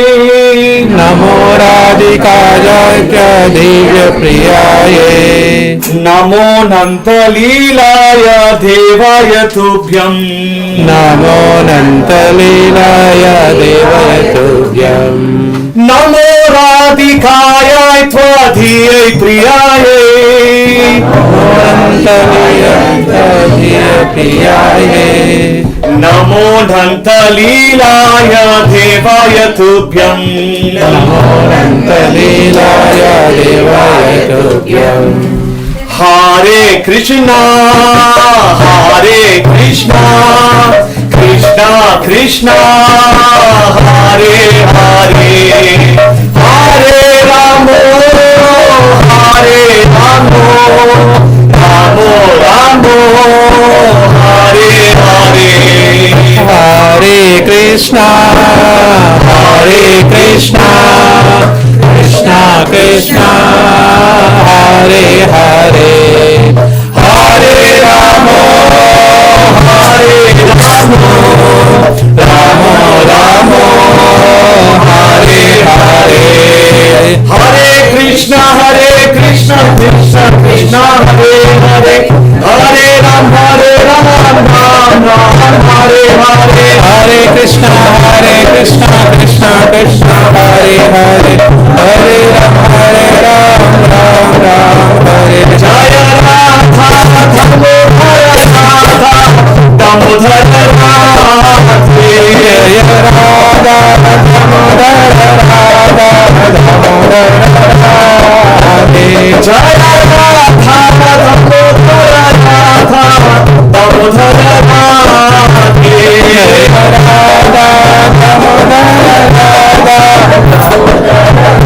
नमो नन्तलीलाय देवाय तुभ्यम् नमो राधिकायाय त्वदीयै प्रियायै नमो नन्तलीलाय देवाय तुभ्यम् हरे Krishna Krishna Krishna Hare Hare Hare Ram Ram Hare Hare Hare Krishna Krishna, Hare Hare, Hare Rama, Hare Rama, Rama Rama, Hare Hare, Hare Krishna, Krishna Krishna, Hare Hare, Hare Ram, Ram Ram, Hare Hare, Hare Krishna, Krishna Krishna, Hare Hare, Hare Ram, Ram Ram, Hare Jaya Radha, Damodara Radha, Jaya Radha, Damodara Radha, Damodara Radhe, Jaya Radha, Damodara Radha, Damodara